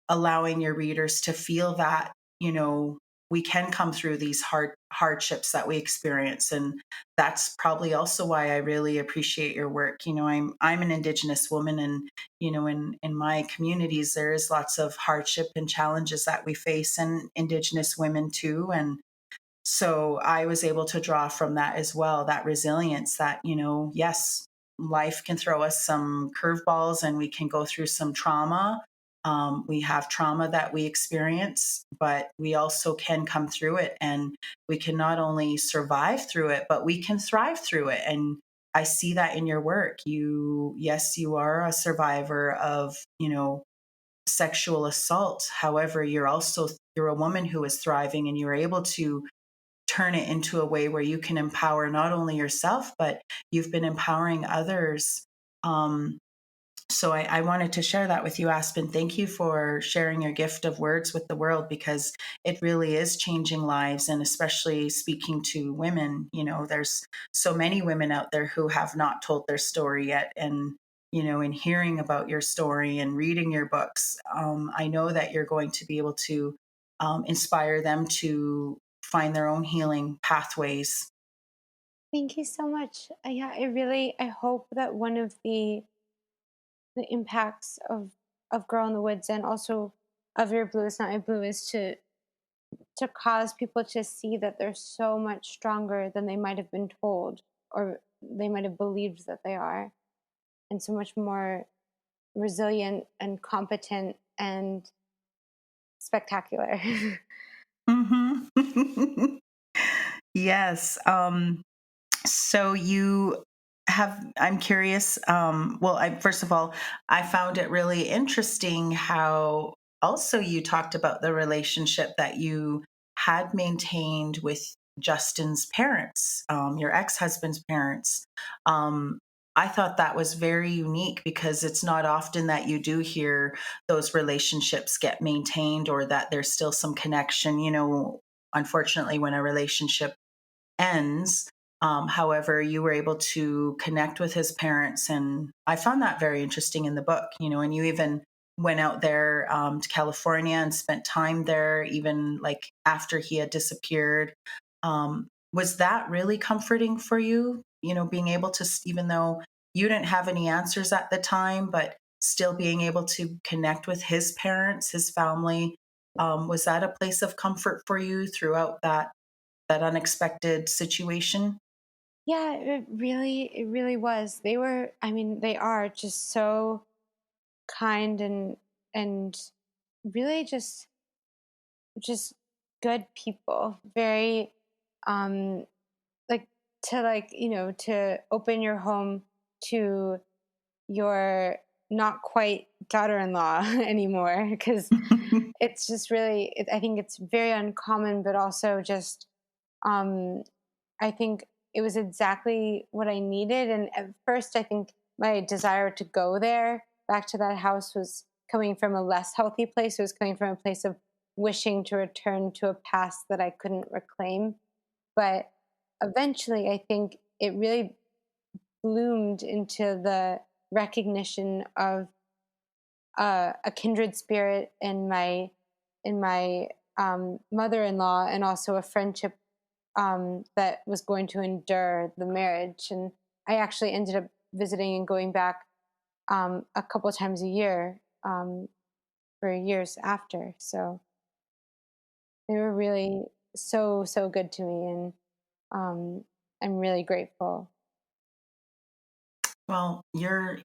allowing your readers to feel that, we can come through these hardships that we experience. And that's probably also why I really appreciate your work. I'm an Indigenous woman, and in my communities there is lots of hardship and challenges that we face, and Indigenous women too. And so I was able to draw from that as well, that resilience that, yes, life can throw us some curveballs, and we can go through some trauma. We have trauma that we experience, but we also can come through it, and we can not only survive through it, but we can thrive through it. And I see that in your work. Yes, you are a survivor of, sexual assault. However, you're a woman who is thriving, and you're able to turn it into a way where you can empower not only yourself, but you've been empowering others. So I wanted to share that with you, Aspen. Thank you for sharing your gift of words with the world, because it really is changing lives, and especially speaking to women. There's so many women out there who have not told their story yet. And, in hearing about your story and reading your books, I know that you're going to be able to inspire them to find their own healing pathways. Thank you so much. Yeah, I hope that one of the impacts of Girl in the Woods, and also of Your Blue Is Not My Blue, is to cause people to see that they're so much stronger than they might have been told, or they might have believed that they are, and so much more resilient and competent and spectacular. Hmm. Yes. So I'm curious. Well, first of all, I found it really interesting how also you talked about the relationship that you had maintained with Justin's parents, your ex husband's parents. Um, I thought that was very unique, because it's not often that you do hear those relationships get maintained, or that there's still some connection. Unfortunately, when a relationship ends. However, you were able to connect with his parents, and I found that very interesting in the book. And you even went out there to California and spent time there, even like after he had disappeared. Was that really comforting for you? Being able to, even though you didn't have any answers at the time, but still being able to connect with his parents, his family. Was that a place of comfort for you throughout that unexpected situation? Yeah, it really was. They are just so kind, and really just good people. Very, um like, to open your home to your not quite daughter-in-law anymore, because it's just really, I think it's very uncommon, but also just, um, I think it was exactly what I needed. And at first, I think my desire to go there, back to that house, was coming from a less healthy place. It was coming from a place of wishing to return to a past that I couldn't reclaim. But eventually, I think it really bloomed into the recognition of a kindred spirit in my mother-in-law, and also a friendship that was going to endure the marriage. And I actually ended up visiting and going back a couple of times a year for years after. So they were really so good to me, and I'm really grateful. Well,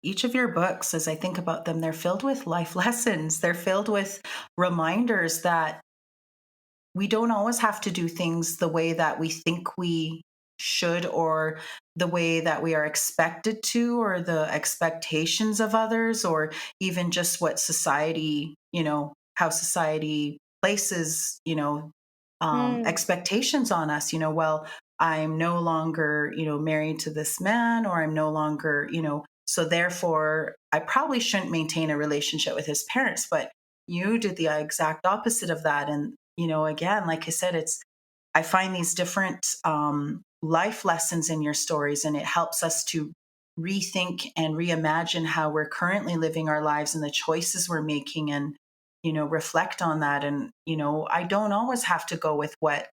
each of your books, as I think about them, they're filled with life lessons. They're filled with reminders that we don't always have to do things the way that we think we should, or the way that we are expected to, or the expectations of others, or even just what society, how society places, Mm, expectations on us. Well, I'm no longer, married to this man, or I'm no longer, so therefore I probably shouldn't maintain a relationship with his parents. But you did the exact opposite of that. And again, like I said, I find these different life lessons in your stories, and it helps us to rethink and reimagine how we're currently living our lives and the choices we're making, and reflect on that. And I don't always have to go with what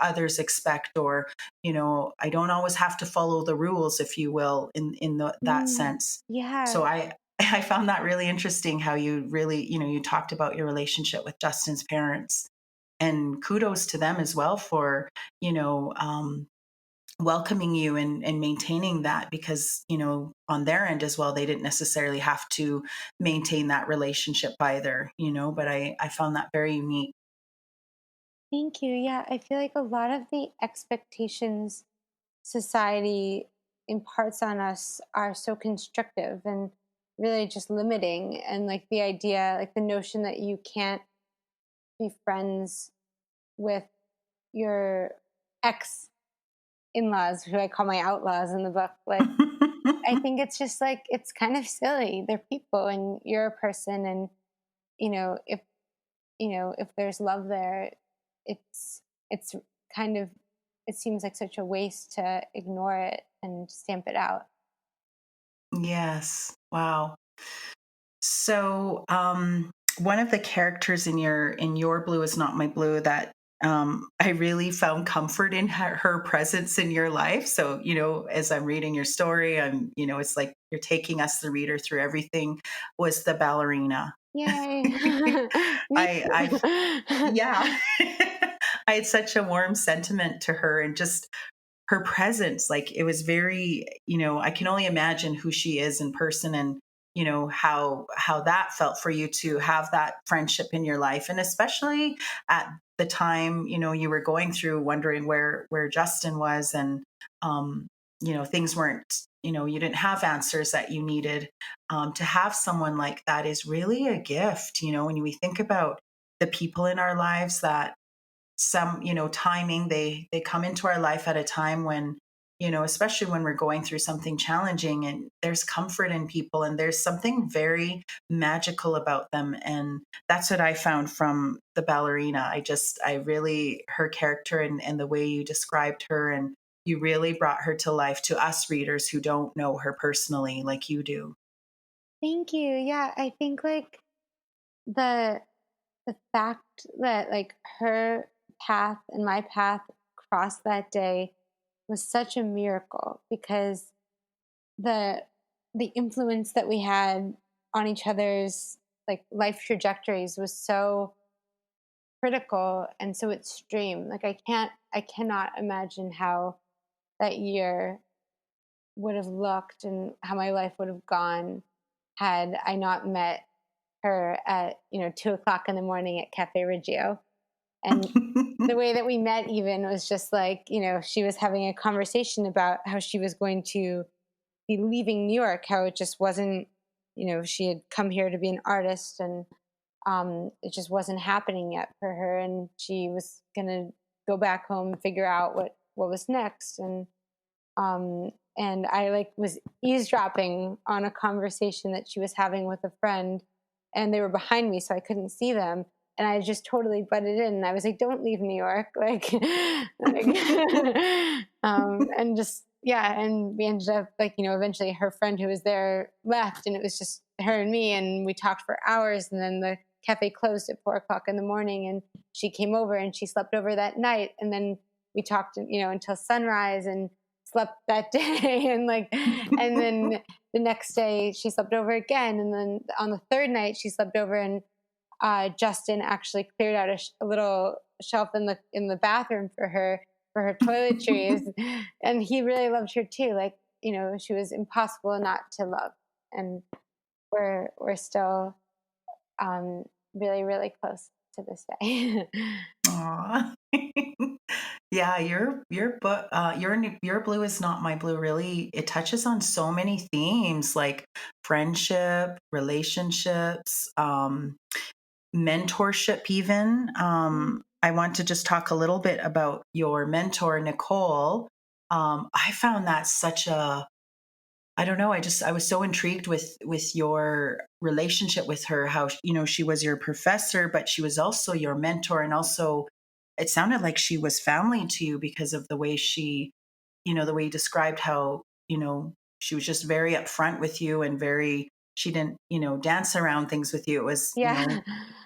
others expect, or I don't always have to follow the rules, if you will, that mm, sense. yeah. So I found that really interesting, how you really, you talked about your relationship with Justin's parents, and kudos to them as well for, you know, um, welcoming you, and maintaining that, because, on their end as well, they didn't necessarily have to maintain that relationship either, but I found that very unique. Thank you. Yeah, I feel like a lot of the expectations society imparts on us are so constrictive and really just limiting. And like the idea, like the notion that you can't be friends with your ex in laws, who I call my outlaws in the book. Like, I think it's just like, it's kind of silly. They're people and you're a person. And, you know, if, if there's love there, it's kind of, it seems like such a waste to ignore it and stamp it out. Yes. Wow. So, one of the characters in your Blue Is Not My Blue, that I really found comfort in her presence in your life. So, as I'm reading your story, it's like you're taking us, the reader, through everything. Was the ballerina? Yay. Me I too. yeah, I had such a warm sentiment to her, and just her presence. Like, it was very, I can only imagine who she is in person, and how that felt for you to have that friendship in your life, and especially at the time, you were going through, wondering where Justin was, and um things weren't, you didn't have answers that you needed. To have someone like that is really a gift, when we think about the people in our lives, that some, timing, they come into our life at a time when, especially when we're going through something challenging, and there's comfort in people, and there's something very magical about them. And that's what I found from the ballerina. I really, her character, and the way you described her, and you really brought her to life, to us readers who don't know her personally like you do. Thank you. Yeah, I think like the the fact that like her path and my path crossed that day was such a miracle, because the the influence that we had on each other's like life trajectories was so critical and so extreme. Like I cannot imagine how that year would have looked and how my life would have gone had I not met her at 2 o'clock in the morning at Cafe Reggio. And the way that we met even was just like, she was having a conversation about how she was going to be leaving New York, how it just wasn't. she had come here to be an artist, and it just wasn't happening yet for her, and she was gonna go back home and figure out what was next. And I was eavesdropping on a conversation that she was having with a friend, and they were behind me, so I couldn't see them. And I just totally butted in, and I was like, "Don't leave New York!" And just yeah, and we ended up eventually her friend who was there left, and it was just her and me, and we talked for hours, and then the cafe closed at 4 o'clock in the morning, and she came over and she slept over that night, and then we talked until sunrise, and slept that day. And then the next day she slept over again, and then on the third night she slept over, and Justin actually cleared out a little shelf in the bathroom for her toiletries. And he really loved her too. She was impossible not to love, and we're still really, really close to this day. Aw. Yeah, your book, your blue is not my blue. Really, it touches on so many themes like friendship, relationships, mentorship. Even I want to just talk a little bit about your mentor, Nicole. I found that such a I don't know. I was so intrigued with your relationship with her. How she was your professor, but she was also your mentor, and also it sounded like she was family to you because of the way the way you described how she was just very upfront with you and very she didn't dance around things with you. It was Yeah.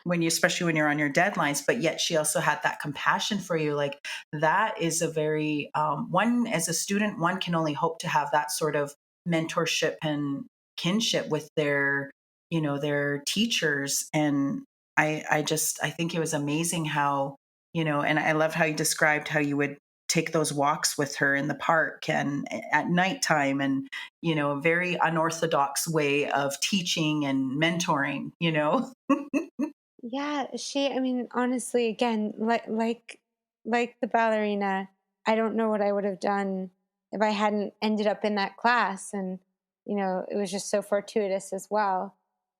when you especially when you're on your deadlines, but yet she also had that compassion for you. Like that is a very one as a student, one can only hope to have that sort of mentorship and kinship with their teachers. And I think it was amazing how and I love how you described how you would take those walks with her in the park and at nighttime, and a very unorthodox way of teaching and mentoring. Yeah, I mean, honestly, again, like the ballerina, I don't know what I would have done if I hadn't ended up in that class. And it was just so fortuitous as well.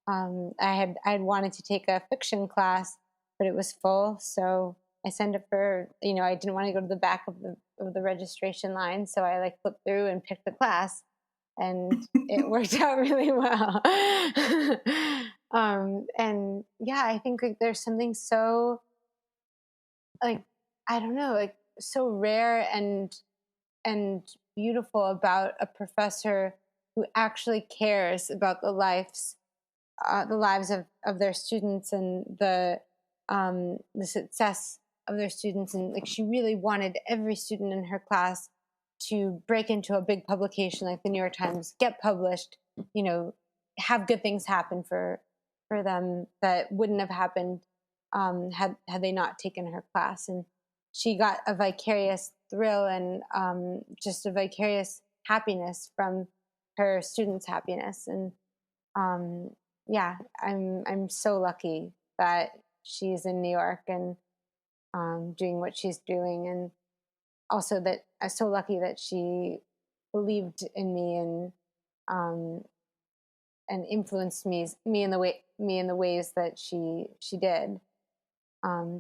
I had wanted to take a fiction class, but it was full, so I signed up for. I didn't want to go to the back of the registration line, so I flipped through and picked the class, and it worked out really well. And yeah, I think there's something so like I don't know, so rare and beautiful about a professor who actually cares about the lives of their students, and the success of their students. And she really wanted every student in her class to break into a big publication like the New York Times, get published, you know, have good things happen for them that wouldn't have happened had they not taken her class. And she got a vicarious thrill, and just a vicarious happiness from her students' happiness. And um, yeah, I'm so lucky that she's in New York, and doing what she's doing, and also that I'm so lucky that she believed in me, um, and influenced me in the ways that she did,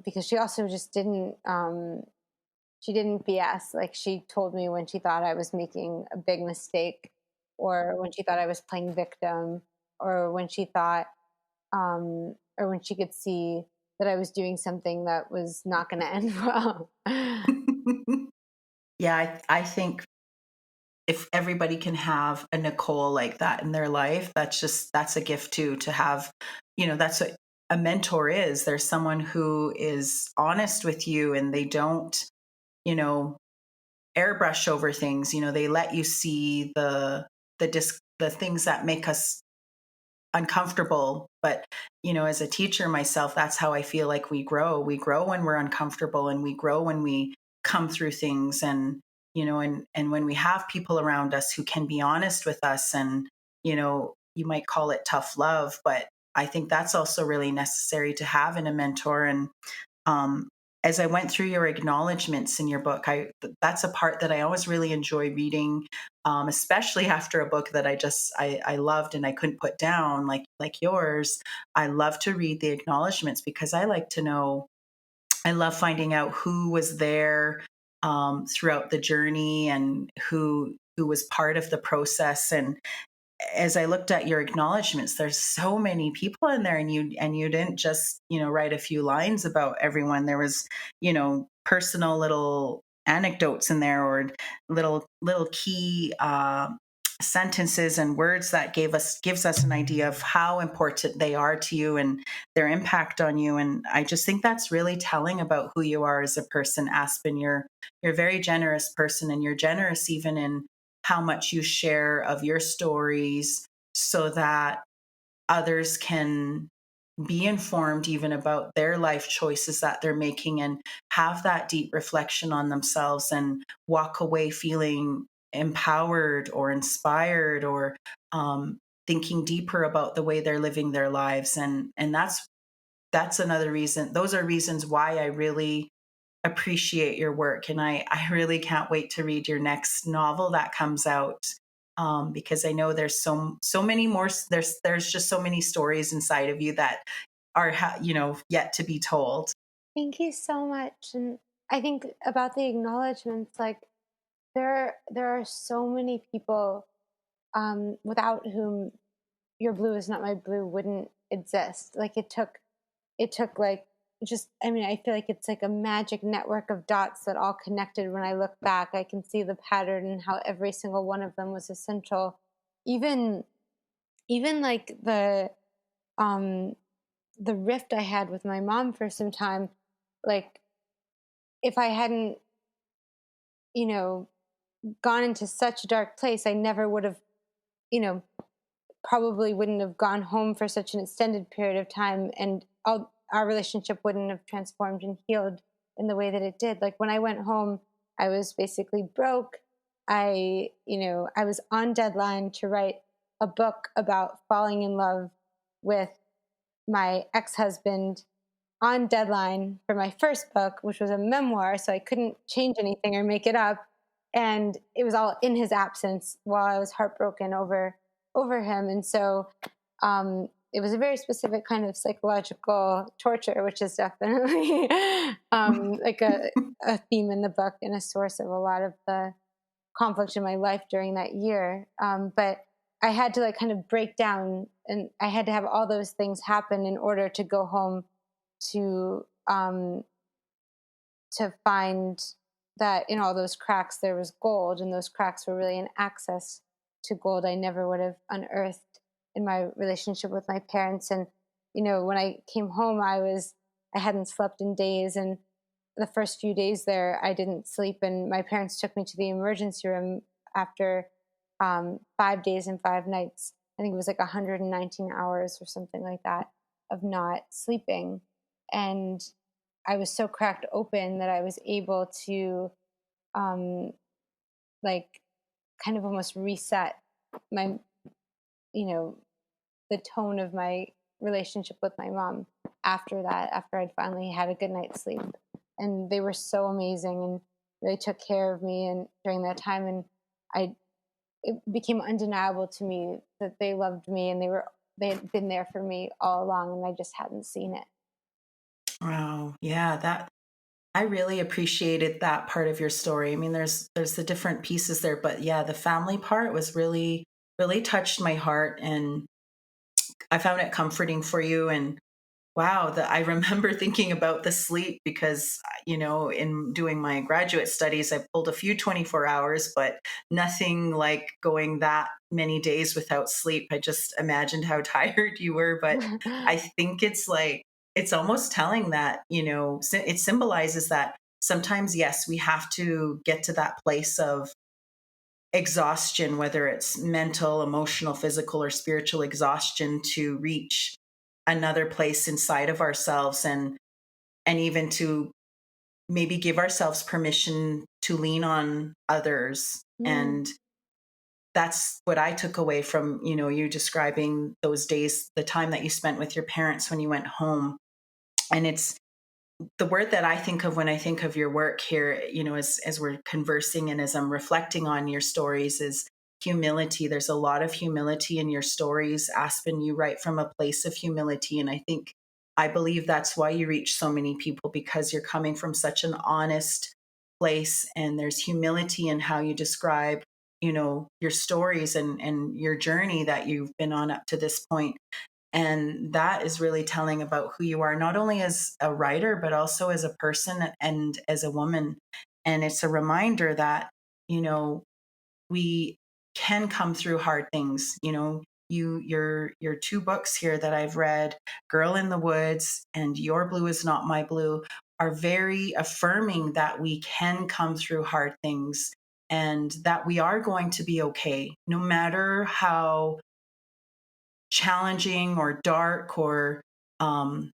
because she also just didn't she didn't BS. Like, she told me when she thought I was making a big mistake, or when she thought I was playing victim, or when she thought, or when she could see that I was doing something that was not going to end well. Yeah, I think if everybody can have a Nicole like that in their life, that's a gift too, to have, that's what a mentor is. There's someone who is honest with you, and they don't, you know, airbrush over things. They let you see the things that make us uncomfortable. But as a teacher myself, that's how I feel like we grow when we're uncomfortable, and we grow when we come through things. And and when we have people around us who can be honest with us, and you might call it tough love, but I think that's also really necessary to have in a mentor. And as I went through your acknowledgments in your book, that's a part that I always really enjoy reading, especially after a book that I loved and I couldn't put down, like yours. I love to read the acknowledgments because I like to know. I love finding out who was there throughout the journey and who was part of the process. And as I looked at your acknowledgments, there's so many people in there, and you didn't just write a few lines about everyone. There was personal little anecdotes in there, or little key sentences and words that gives us an idea of how important they are to you and their impact on you. And I just think that's really telling about who you are as a person, Aspen. You're a very generous person, and you're generous even in how much you share of your stories so that others can be informed even about their life choices that they're making and have that deep reflection on themselves and walk away feeling empowered or inspired or thinking deeper about the way they're living their lives. And that's another reason. Those are reasons why I really appreciate your work. And I really can't wait to read your next novel that comes out, because I know there's so many more. There's just so many stories inside of you that are yet to be told. Thank you so much. And I think about the acknowledgments, like there are so many people without whom Your Blue Is Not My Blue wouldn't exist. Like it took like just, I mean, I feel like it's like a magic network of dots that all connected. When I look back, I can see the pattern and how every single one of them was essential. Even even like um the rift I had with my mom for some time, like if I hadn't, you know, gone into such a dark place, I never would have, you know, probably wouldn't have gone home for such an extended period of time, and our relationship wouldn't have transformed and healed in the way that it did. Like when I went home, I was basically broke. I was on deadline to write a book about falling in love with my ex-husband, on deadline for my first book, which was a memoir, so I couldn't change anything or make it up. And it was all in his absence while I was heartbroken over him. And so it was a very specific kind of psychological torture, which is definitely like a theme in the book and a source of a lot of the conflict in my life during that year. But I had to like kind of break down, and I had to have all those things happen in order to go home to um, to find that in all those cracks there was gold, and those cracks were really an access to gold I never would have unearthed in my relationship with my parents. And when I came home, I hadn't slept in days, and the first few days there I didn't sleep, and my parents took me to the emergency room after 5 days and 5 nights. I think it was like 119 hours or something like that of not sleeping. And I was so cracked open that I was able to um like kind of almost reset my, you know, the tone of my relationship with my mom after that, after I'd finally had a good night's sleep. And they were so amazing and they took care of me and during that time. And I it became undeniable to me that they loved me, and they had been there for me all along, and I just hadn't seen it. Wow, yeah, that I really appreciated that part of your story. I mean, there's the different pieces there, but yeah, the family part was really touched my heart, and I found it comforting for you. And wow, I remember thinking about the sleep because, in doing my graduate studies, I pulled a few 24 hours, but nothing like going that many days without sleep. I just imagined how tired you were. But I think it's almost telling that, it symbolizes that sometimes, yes, we have to get to that place of exhaustion, whether it's mental, emotional, physical, or spiritual exhaustion, to reach another place inside of ourselves, and even to maybe give ourselves permission to lean on others. Yeah. And that's what I took away from you describing those days, the time that you spent with your parents when you went home. And the word that I think of when I think of your work here, as we're conversing and as I'm reflecting on your stories, is humility. There's a lot of humility in your stories. Aspen, you write from a place of humility. And I believe that's why you reach so many people, because you're coming from such an honest place, and there's humility in how you describe, your stories and your journey that you've been on up to this point. And that is really telling about who you are, not only as a writer, but also as a person and as a woman. And it's a reminder that, we can come through hard things. Your two books here that I've read, Girl in the Woods and Your Blue Is Not My Blue, are very affirming that we can come through hard things and that we are going to be okay, no matter how challenging or dark or um,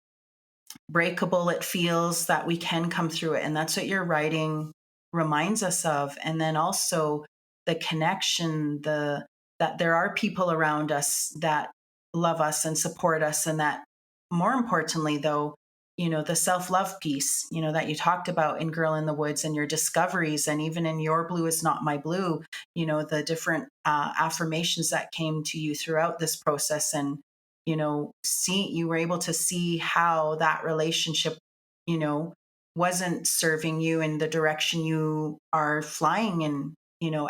breakable it feels, that we can come through it. And that's what your writing reminds us of. And then also the connection, that there are people around us that love us and support us, and that, more importantly though, the self-love piece, that you talked about in Girl in the Woods, and your discoveries, and even in Your Blue Is Not My Blue, the different affirmations that came to you throughout this process. And you were able to see how that relationship, you know, wasn't serving you in the direction you are flying in,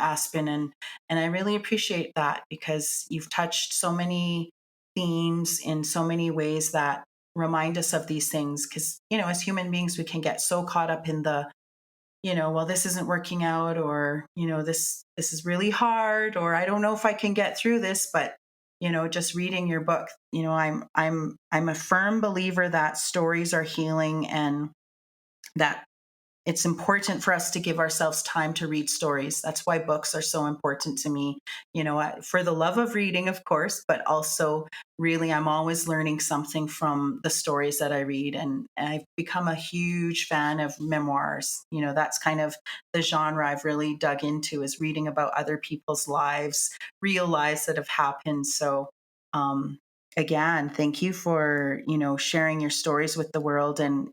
Aspen. And I really appreciate that, because you've touched so many themes in so many ways that remind us of these things. Because, as human beings, we can get so caught up in the, well, this isn't working out, or, this is really hard, or I don't know if I can get through this. But, just reading your book, I'm a firm believer that stories are healing, and that it's important for us to give ourselves time to read stories. That's why books are so important to me, for the love of reading, of course, but also really, I'm always learning something from the stories that I read. And I've become a huge fan of memoirs. That's kind of the genre I've really dug into, is reading about other people's lives, real lives that have happened. So, um, again, thank you for sharing your stories with the world, and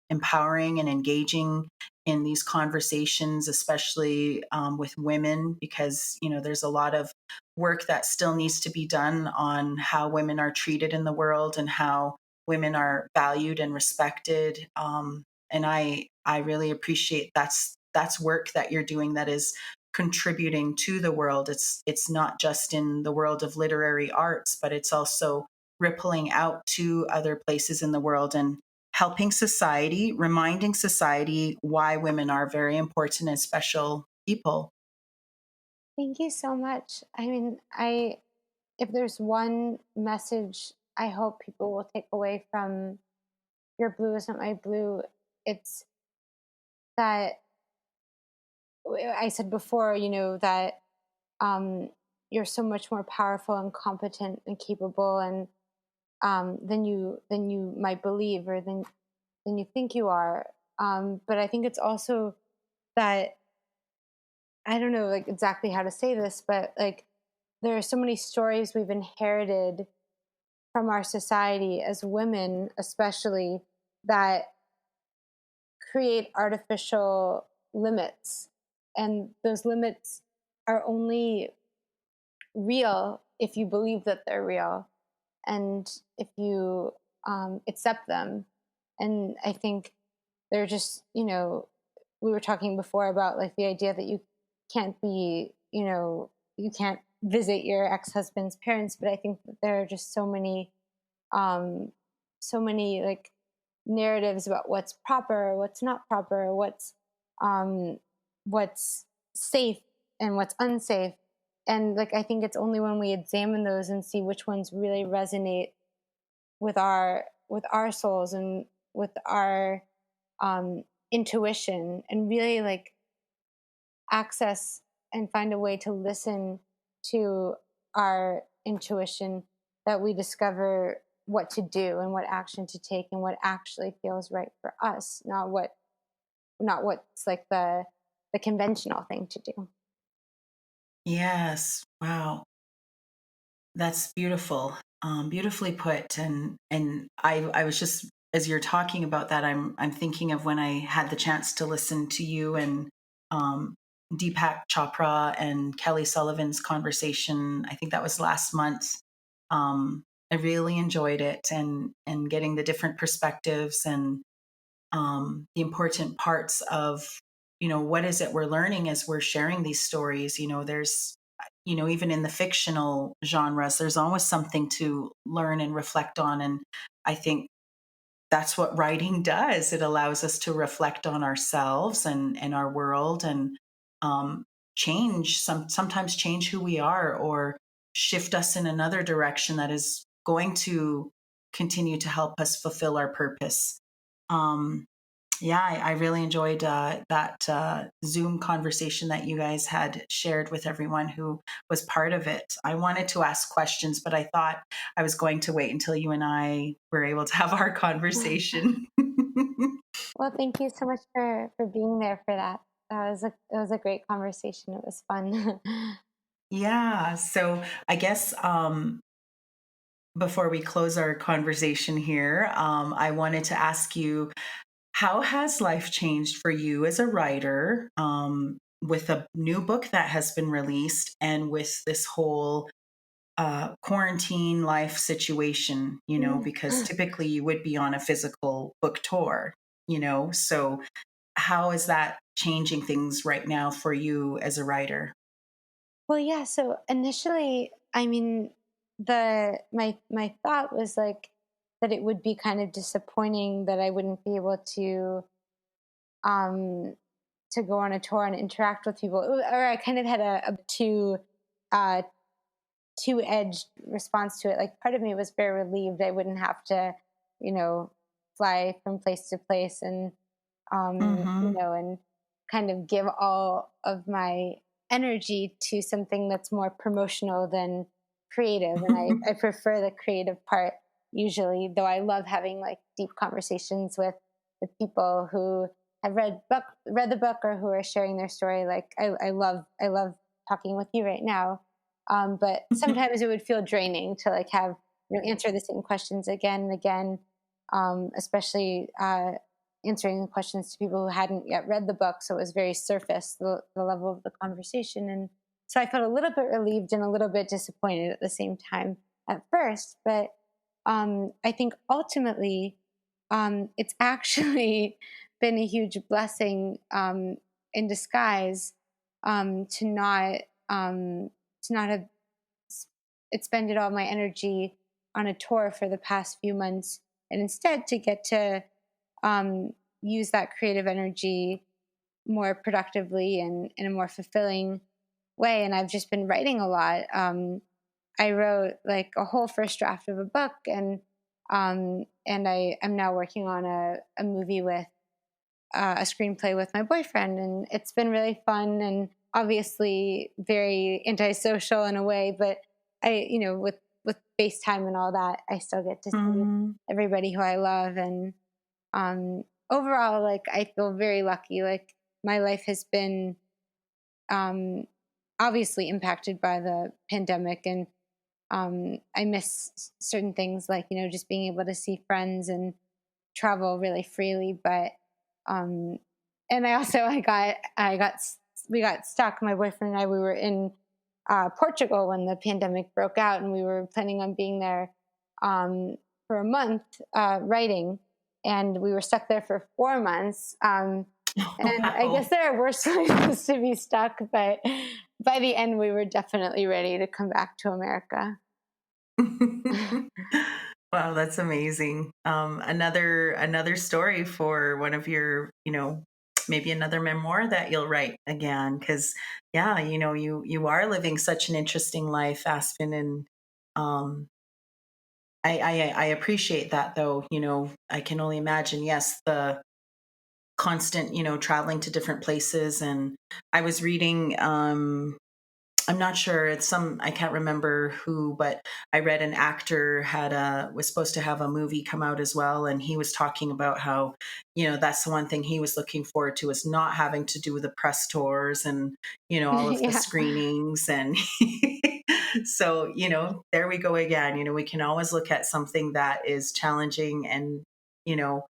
empowering and engaging in these conversations, especially with women, because there's a lot of work that still needs to be done on how women are treated in the world, and how women are valued and respected. And I really appreciate that's work that you're doing, that is contributing to the world. It's not just in the world of literary arts, but it's also rippling out to other places in the world, and helping society, reminding society why women are very important and special people. Thank you so much. I mean, I if there's one message I hope people will take away from Your Blue Is Not My Blue, it's that I said before, that um, you're so much more powerful and competent and capable, and than you might believe, or than you think you are. But I think it's also that, I don't know like exactly how to say this, but like there are so many stories we've inherited from our society as women, especially, that create artificial limits, and those limits are only real if you believe that they're real, and if you accept them. And I think they're just, we were talking before about like the idea that you can't be, you can't visit your ex-husband's parents, but I think that there are just um, so many like narratives about what's proper, what's not proper, um, what's safe and what's unsafe. And like I think it's only when we examine those and see which ones really resonate with our souls and with our intuition, and really like access and find a way to listen to our intuition, that we discover what to do and what action to take and what actually feels right for us, not what's like the conventional thing to do. Yes. Wow. That's beautiful. Beautifully put. And I was just as you're talking about that, I'm thinking of when I had the chance to listen to you and um, Deepak Chopra and Kelly Sullivan's conversation. I think that was last month. I really enjoyed it, and getting the different perspectives and the important parts of, what is it we're learning as we're sharing these stories. There's, even in the fictional genres, there's always something to learn and reflect on. And I think that's what writing does. It allows us to reflect on ourselves and our world, and um, sometimes change who we are, or shift us in another direction that is going to continue to help us fulfill our purpose. Um, yeah, I really enjoyed that Zoom conversation that you guys had shared with everyone who was part of it. I wanted to ask questions, but I thought I was going to wait until you and I were able to have our conversation. Well, thank you so much for being there for that. That was a great conversation. It was fun. Yeah. So I guess before we close our conversation here, I wanted to ask you, how has life changed for you as a writer, with a new book that has been released and with this whole quarantine life situation, because typically you would be on a physical book tour, So how is that changing things right now for you as a writer? Well, yeah. So initially, I mean, my thought was like that it would be kind of disappointing that I wouldn't be able um to go on a tour and interact with people. Or I kind of had a uh two-edged response to it. Like part of me was very relieved I wouldn't have to, you know, fly from place to place and Mm-hmm. and kind of give all of my energy to something that's more promotional than creative. And I prefer the creative part usually, though I love having like deep conversations with people who have read the book or who are sharing their story. Like I love talking with you right now. But sometimes it would feel draining to like have answer the same questions again and again, especially answering the questions to people who hadn't yet read the book. So it was very surface, the level of the conversation. And so I felt a little bit relieved and a little bit disappointed at the same time at first. But I think ultimately, it's actually been a huge blessing in disguise to not have expended all my energy on a tour for the past few months, and instead to get to use that creative energy more productively and in a more fulfilling way. And I've just been writing a lot. I wrote like a whole first draft of a book, and I am now working on a movie with a screenplay with my boyfriend, and it's been really fun and obviously very antisocial in a way. But with FaceTime and all that, I still get to see Mm-hmm. everybody who I love, and overall, like I feel very lucky. Like my life has been um, obviously impacted by the pandemic, and I miss certain things, like just being able to see friends and travel really freely. But um, and I also we got stuck. My boyfriend and I, we were in Portugal when the pandemic broke out, and we were planning on being there for a month writing, and we were stuck there for 4 months. And I Wow. guess there are worse places to be stuck, but by the end, we were definitely ready to come back to America. Wow, that's amazing. Another story for one of your, maybe another memoir that you'll write again. Because yeah, you are living such an interesting life, Aspen, and um, I appreciate that though. I can only imagine. Yes, the constant, traveling to different places, and I was reading. I'm not sure. I can't remember who, but I read an actor was supposed to have a movie come out as well. And he was talking about how, that's the one thing he was looking forward to, is not having to do the press tours and, all of the Yeah. screenings. And so, there we go again. We can always look at something that is challenging and you know,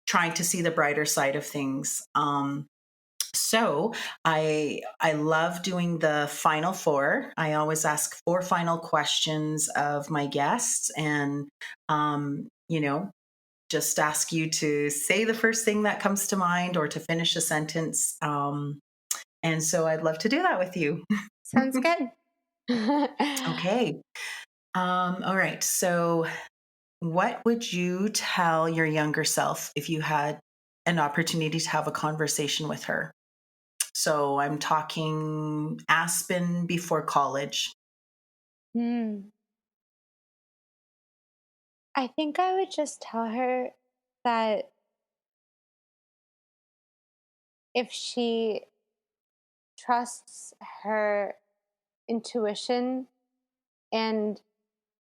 trying to see the brighter side of things. So I love doing the final four. I always ask four final questions of my guests, and just ask you to say the first thing that comes to mind or to finish a sentence. And so I'd love to do that with you. Sounds good. Okay. All right. So, what would you tell your younger self if you had an opportunity to have a conversation with her? So, I'm talking Aspen before college. Hmm. I think I would just tell her that if she trusts her intuition and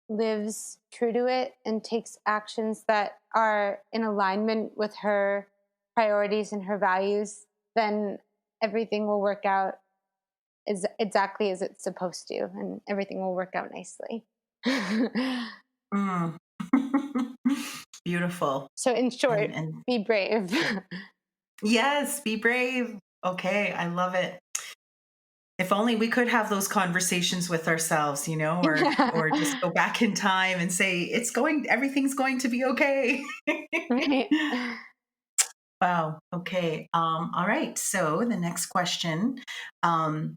lives true to it and takes actions that are in alignment with her priorities and her values, then everything will work out exactly as it's supposed to, and everything will work out nicely. Mm. Beautiful. So, in short, And be brave. yeah. Yes, be brave. Okay, I love it. If only we could have those conversations with ourselves, or just Yeah. go back in time and say everything's going to be okay. Right. Wow. Okay. All right. So the next question, um,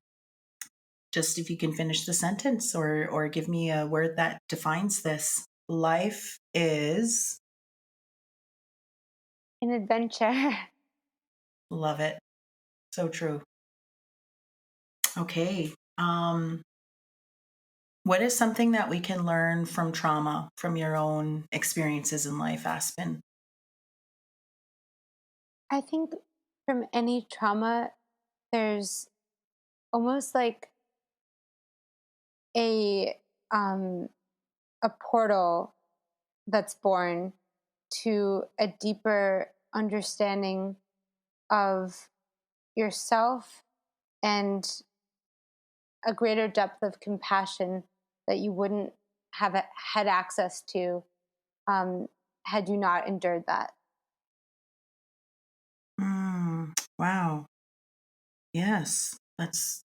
just if you can finish the sentence or give me a word that defines this. Life is, An adventure. love it. So true. Okay. What is something that we can learn from trauma, from your own experiences in life, Aspen? I think from any trauma, there's almost like a um, a portal that's born to a deeper understanding of yourself and a greater depth of compassion that you wouldn't have had access to um, had you not endured that. Wow. Yes, that's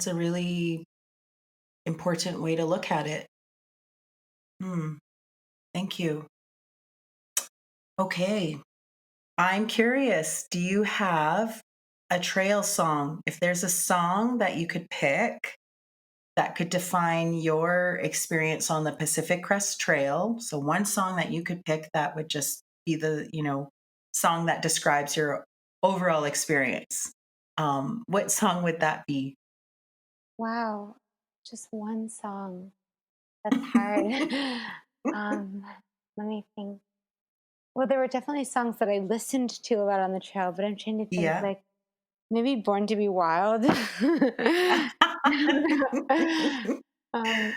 a really important way to look at it. Hmm. Thank you. Okay. I'm curious. Do you have a trail song? If there's a song that you could pick that could define your experience on the Pacific Crest Trail, so one song that you could pick that would just be the, song that describes your overall experience. What song would that be? Wow, just one song. That's hard. um, let me think. Well, there were definitely songs that I listened to a lot on the trail, but I'm trying to think Yeah. like maybe Born to Be Wild. um,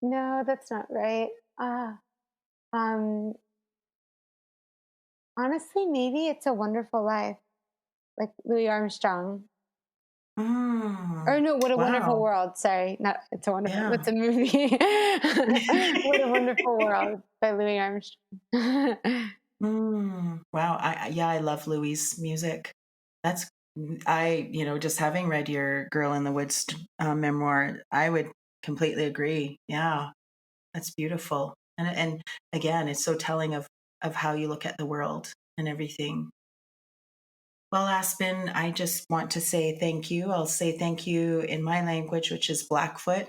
no, that's not right. Um, honestly, maybe It's a Wonderful Life, like Louis Armstrong. Or Mm, no, What a Wonderful wow. World. Sorry, not It's a Wonderful. Yeah. What's a movie? What a Wonderful World by Louis Armstrong. Wow. Yeah, I love Louis' music. That's just having read your Girl in the Woods memoir, I would completely agree. Yeah, that's beautiful. And again, it's so telling of how you look at the world and everything. Well, Aspen, I just want to say thank you. I'll say thank you in my language, which is Blackfoot.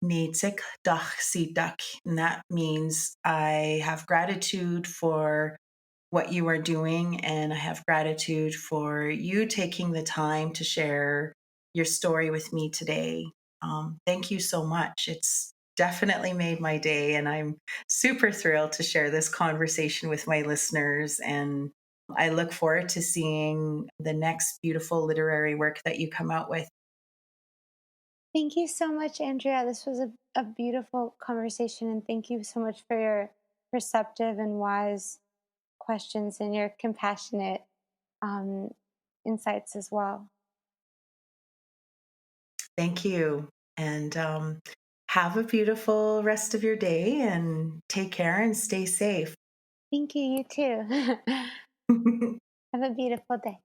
Neetik dach sidak. And that means I have gratitude for what you are doing, and I have gratitude for you taking the time to share your story with me today. Thank you so much. It's definitely made my day, and I'm super thrilled to share this conversation with my listeners. And I look forward to seeing the next beautiful literary work that you come out with. Thank you so much, Andrea. This was a beautiful conversation, and thank you so much for your perceptive and wise questions and your compassionate um, insights as well. Thank you. And have a beautiful rest of your day, and take care and stay safe. Thank you. You too. Have a beautiful day.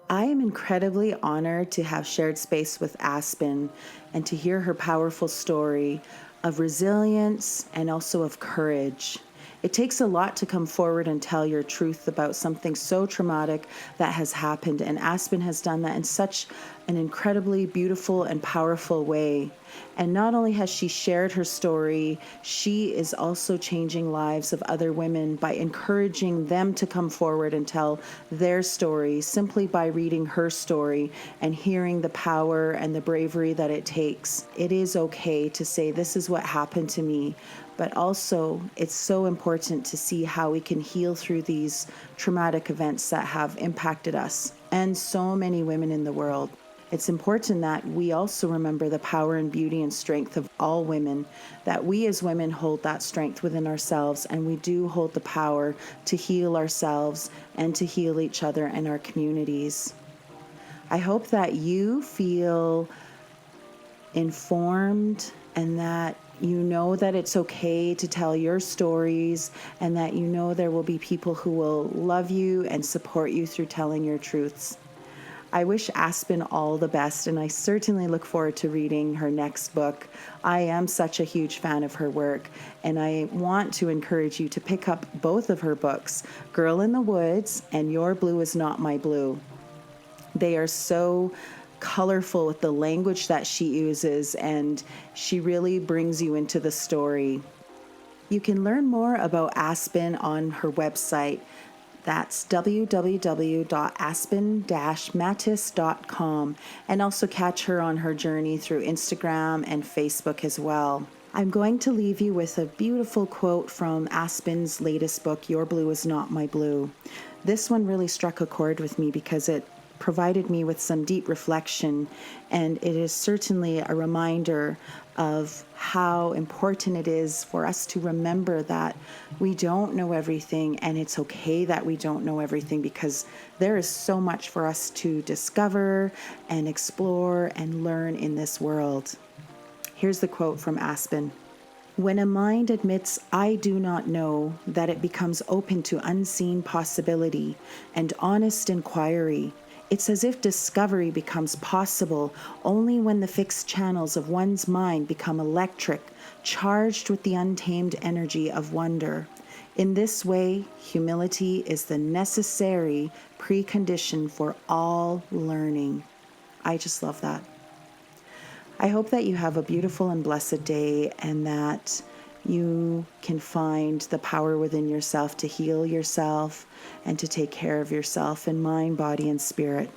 I am incredibly honored to have shared space with Aspen and to hear her powerful story of resilience and also of courage. It takes a lot to come forward and tell your truth about something so traumatic that has happened, and Aspen has done that in such an incredibly beautiful and powerful way. And not only has she shared her story, she is also changing lives of other women by encouraging them to come forward and tell their story simply by reading her story and hearing the power and the bravery that it takes. It is okay to say, this is what happened to me. But also, it's so important to see how we can heal through these traumatic events that have impacted us and so many women in the world. It's important that we also remember the power and beauty and strength of all women, that we as women hold that strength within ourselves, and we do hold the power to heal ourselves and to heal each other and our communities. I hope that you feel informed and that you know that it's okay to tell your stories, and that you know there will be people who will love you and support you through telling your truths. I wish Aspen all the best, and I certainly look forward to reading her next book. I am such a huge fan of her work, and I want to encourage you to pick up both of her books, Girl in the Woods and Your Blue is Not My Blue. They are so colorful with the language that she uses, and she really brings you into the story. You can learn more about Aspen on her website. That's www.aspen-matis.com, and also catch her on her journey through Instagram and Facebook as well. I'm going to leave you with a beautiful quote from Aspen's latest book, Your Blue is Not My Blue. This one really struck a chord with me because it provided me with some deep reflection, and it is certainly a reminder of how important it is for us to remember that we don't know everything, and it's okay that we don't know everything, because there is so much for us to discover and explore and learn in this world. Here's the quote from Aspen. When a mind admits I do not know, that it becomes open to unseen possibility and honest inquiry. It's as if discovery becomes possible only when the fixed channels of one's mind become electric, charged with the untamed energy of wonder. In this way, humility is the necessary precondition for all learning. I just love that. I hope that you have a beautiful and blessed day, and that you can find the power within yourself to heal yourself and to take care of yourself in mind, body, and spirit.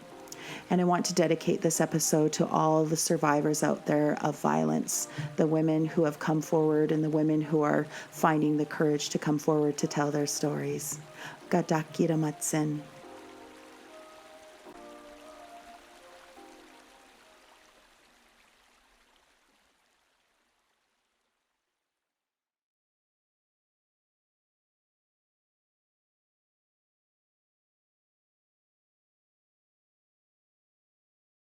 And I want to dedicate this episode to all the survivors out there of violence, the women who have come forward and the women who are finding the courage to come forward to tell their stories. Gadakira Matsen.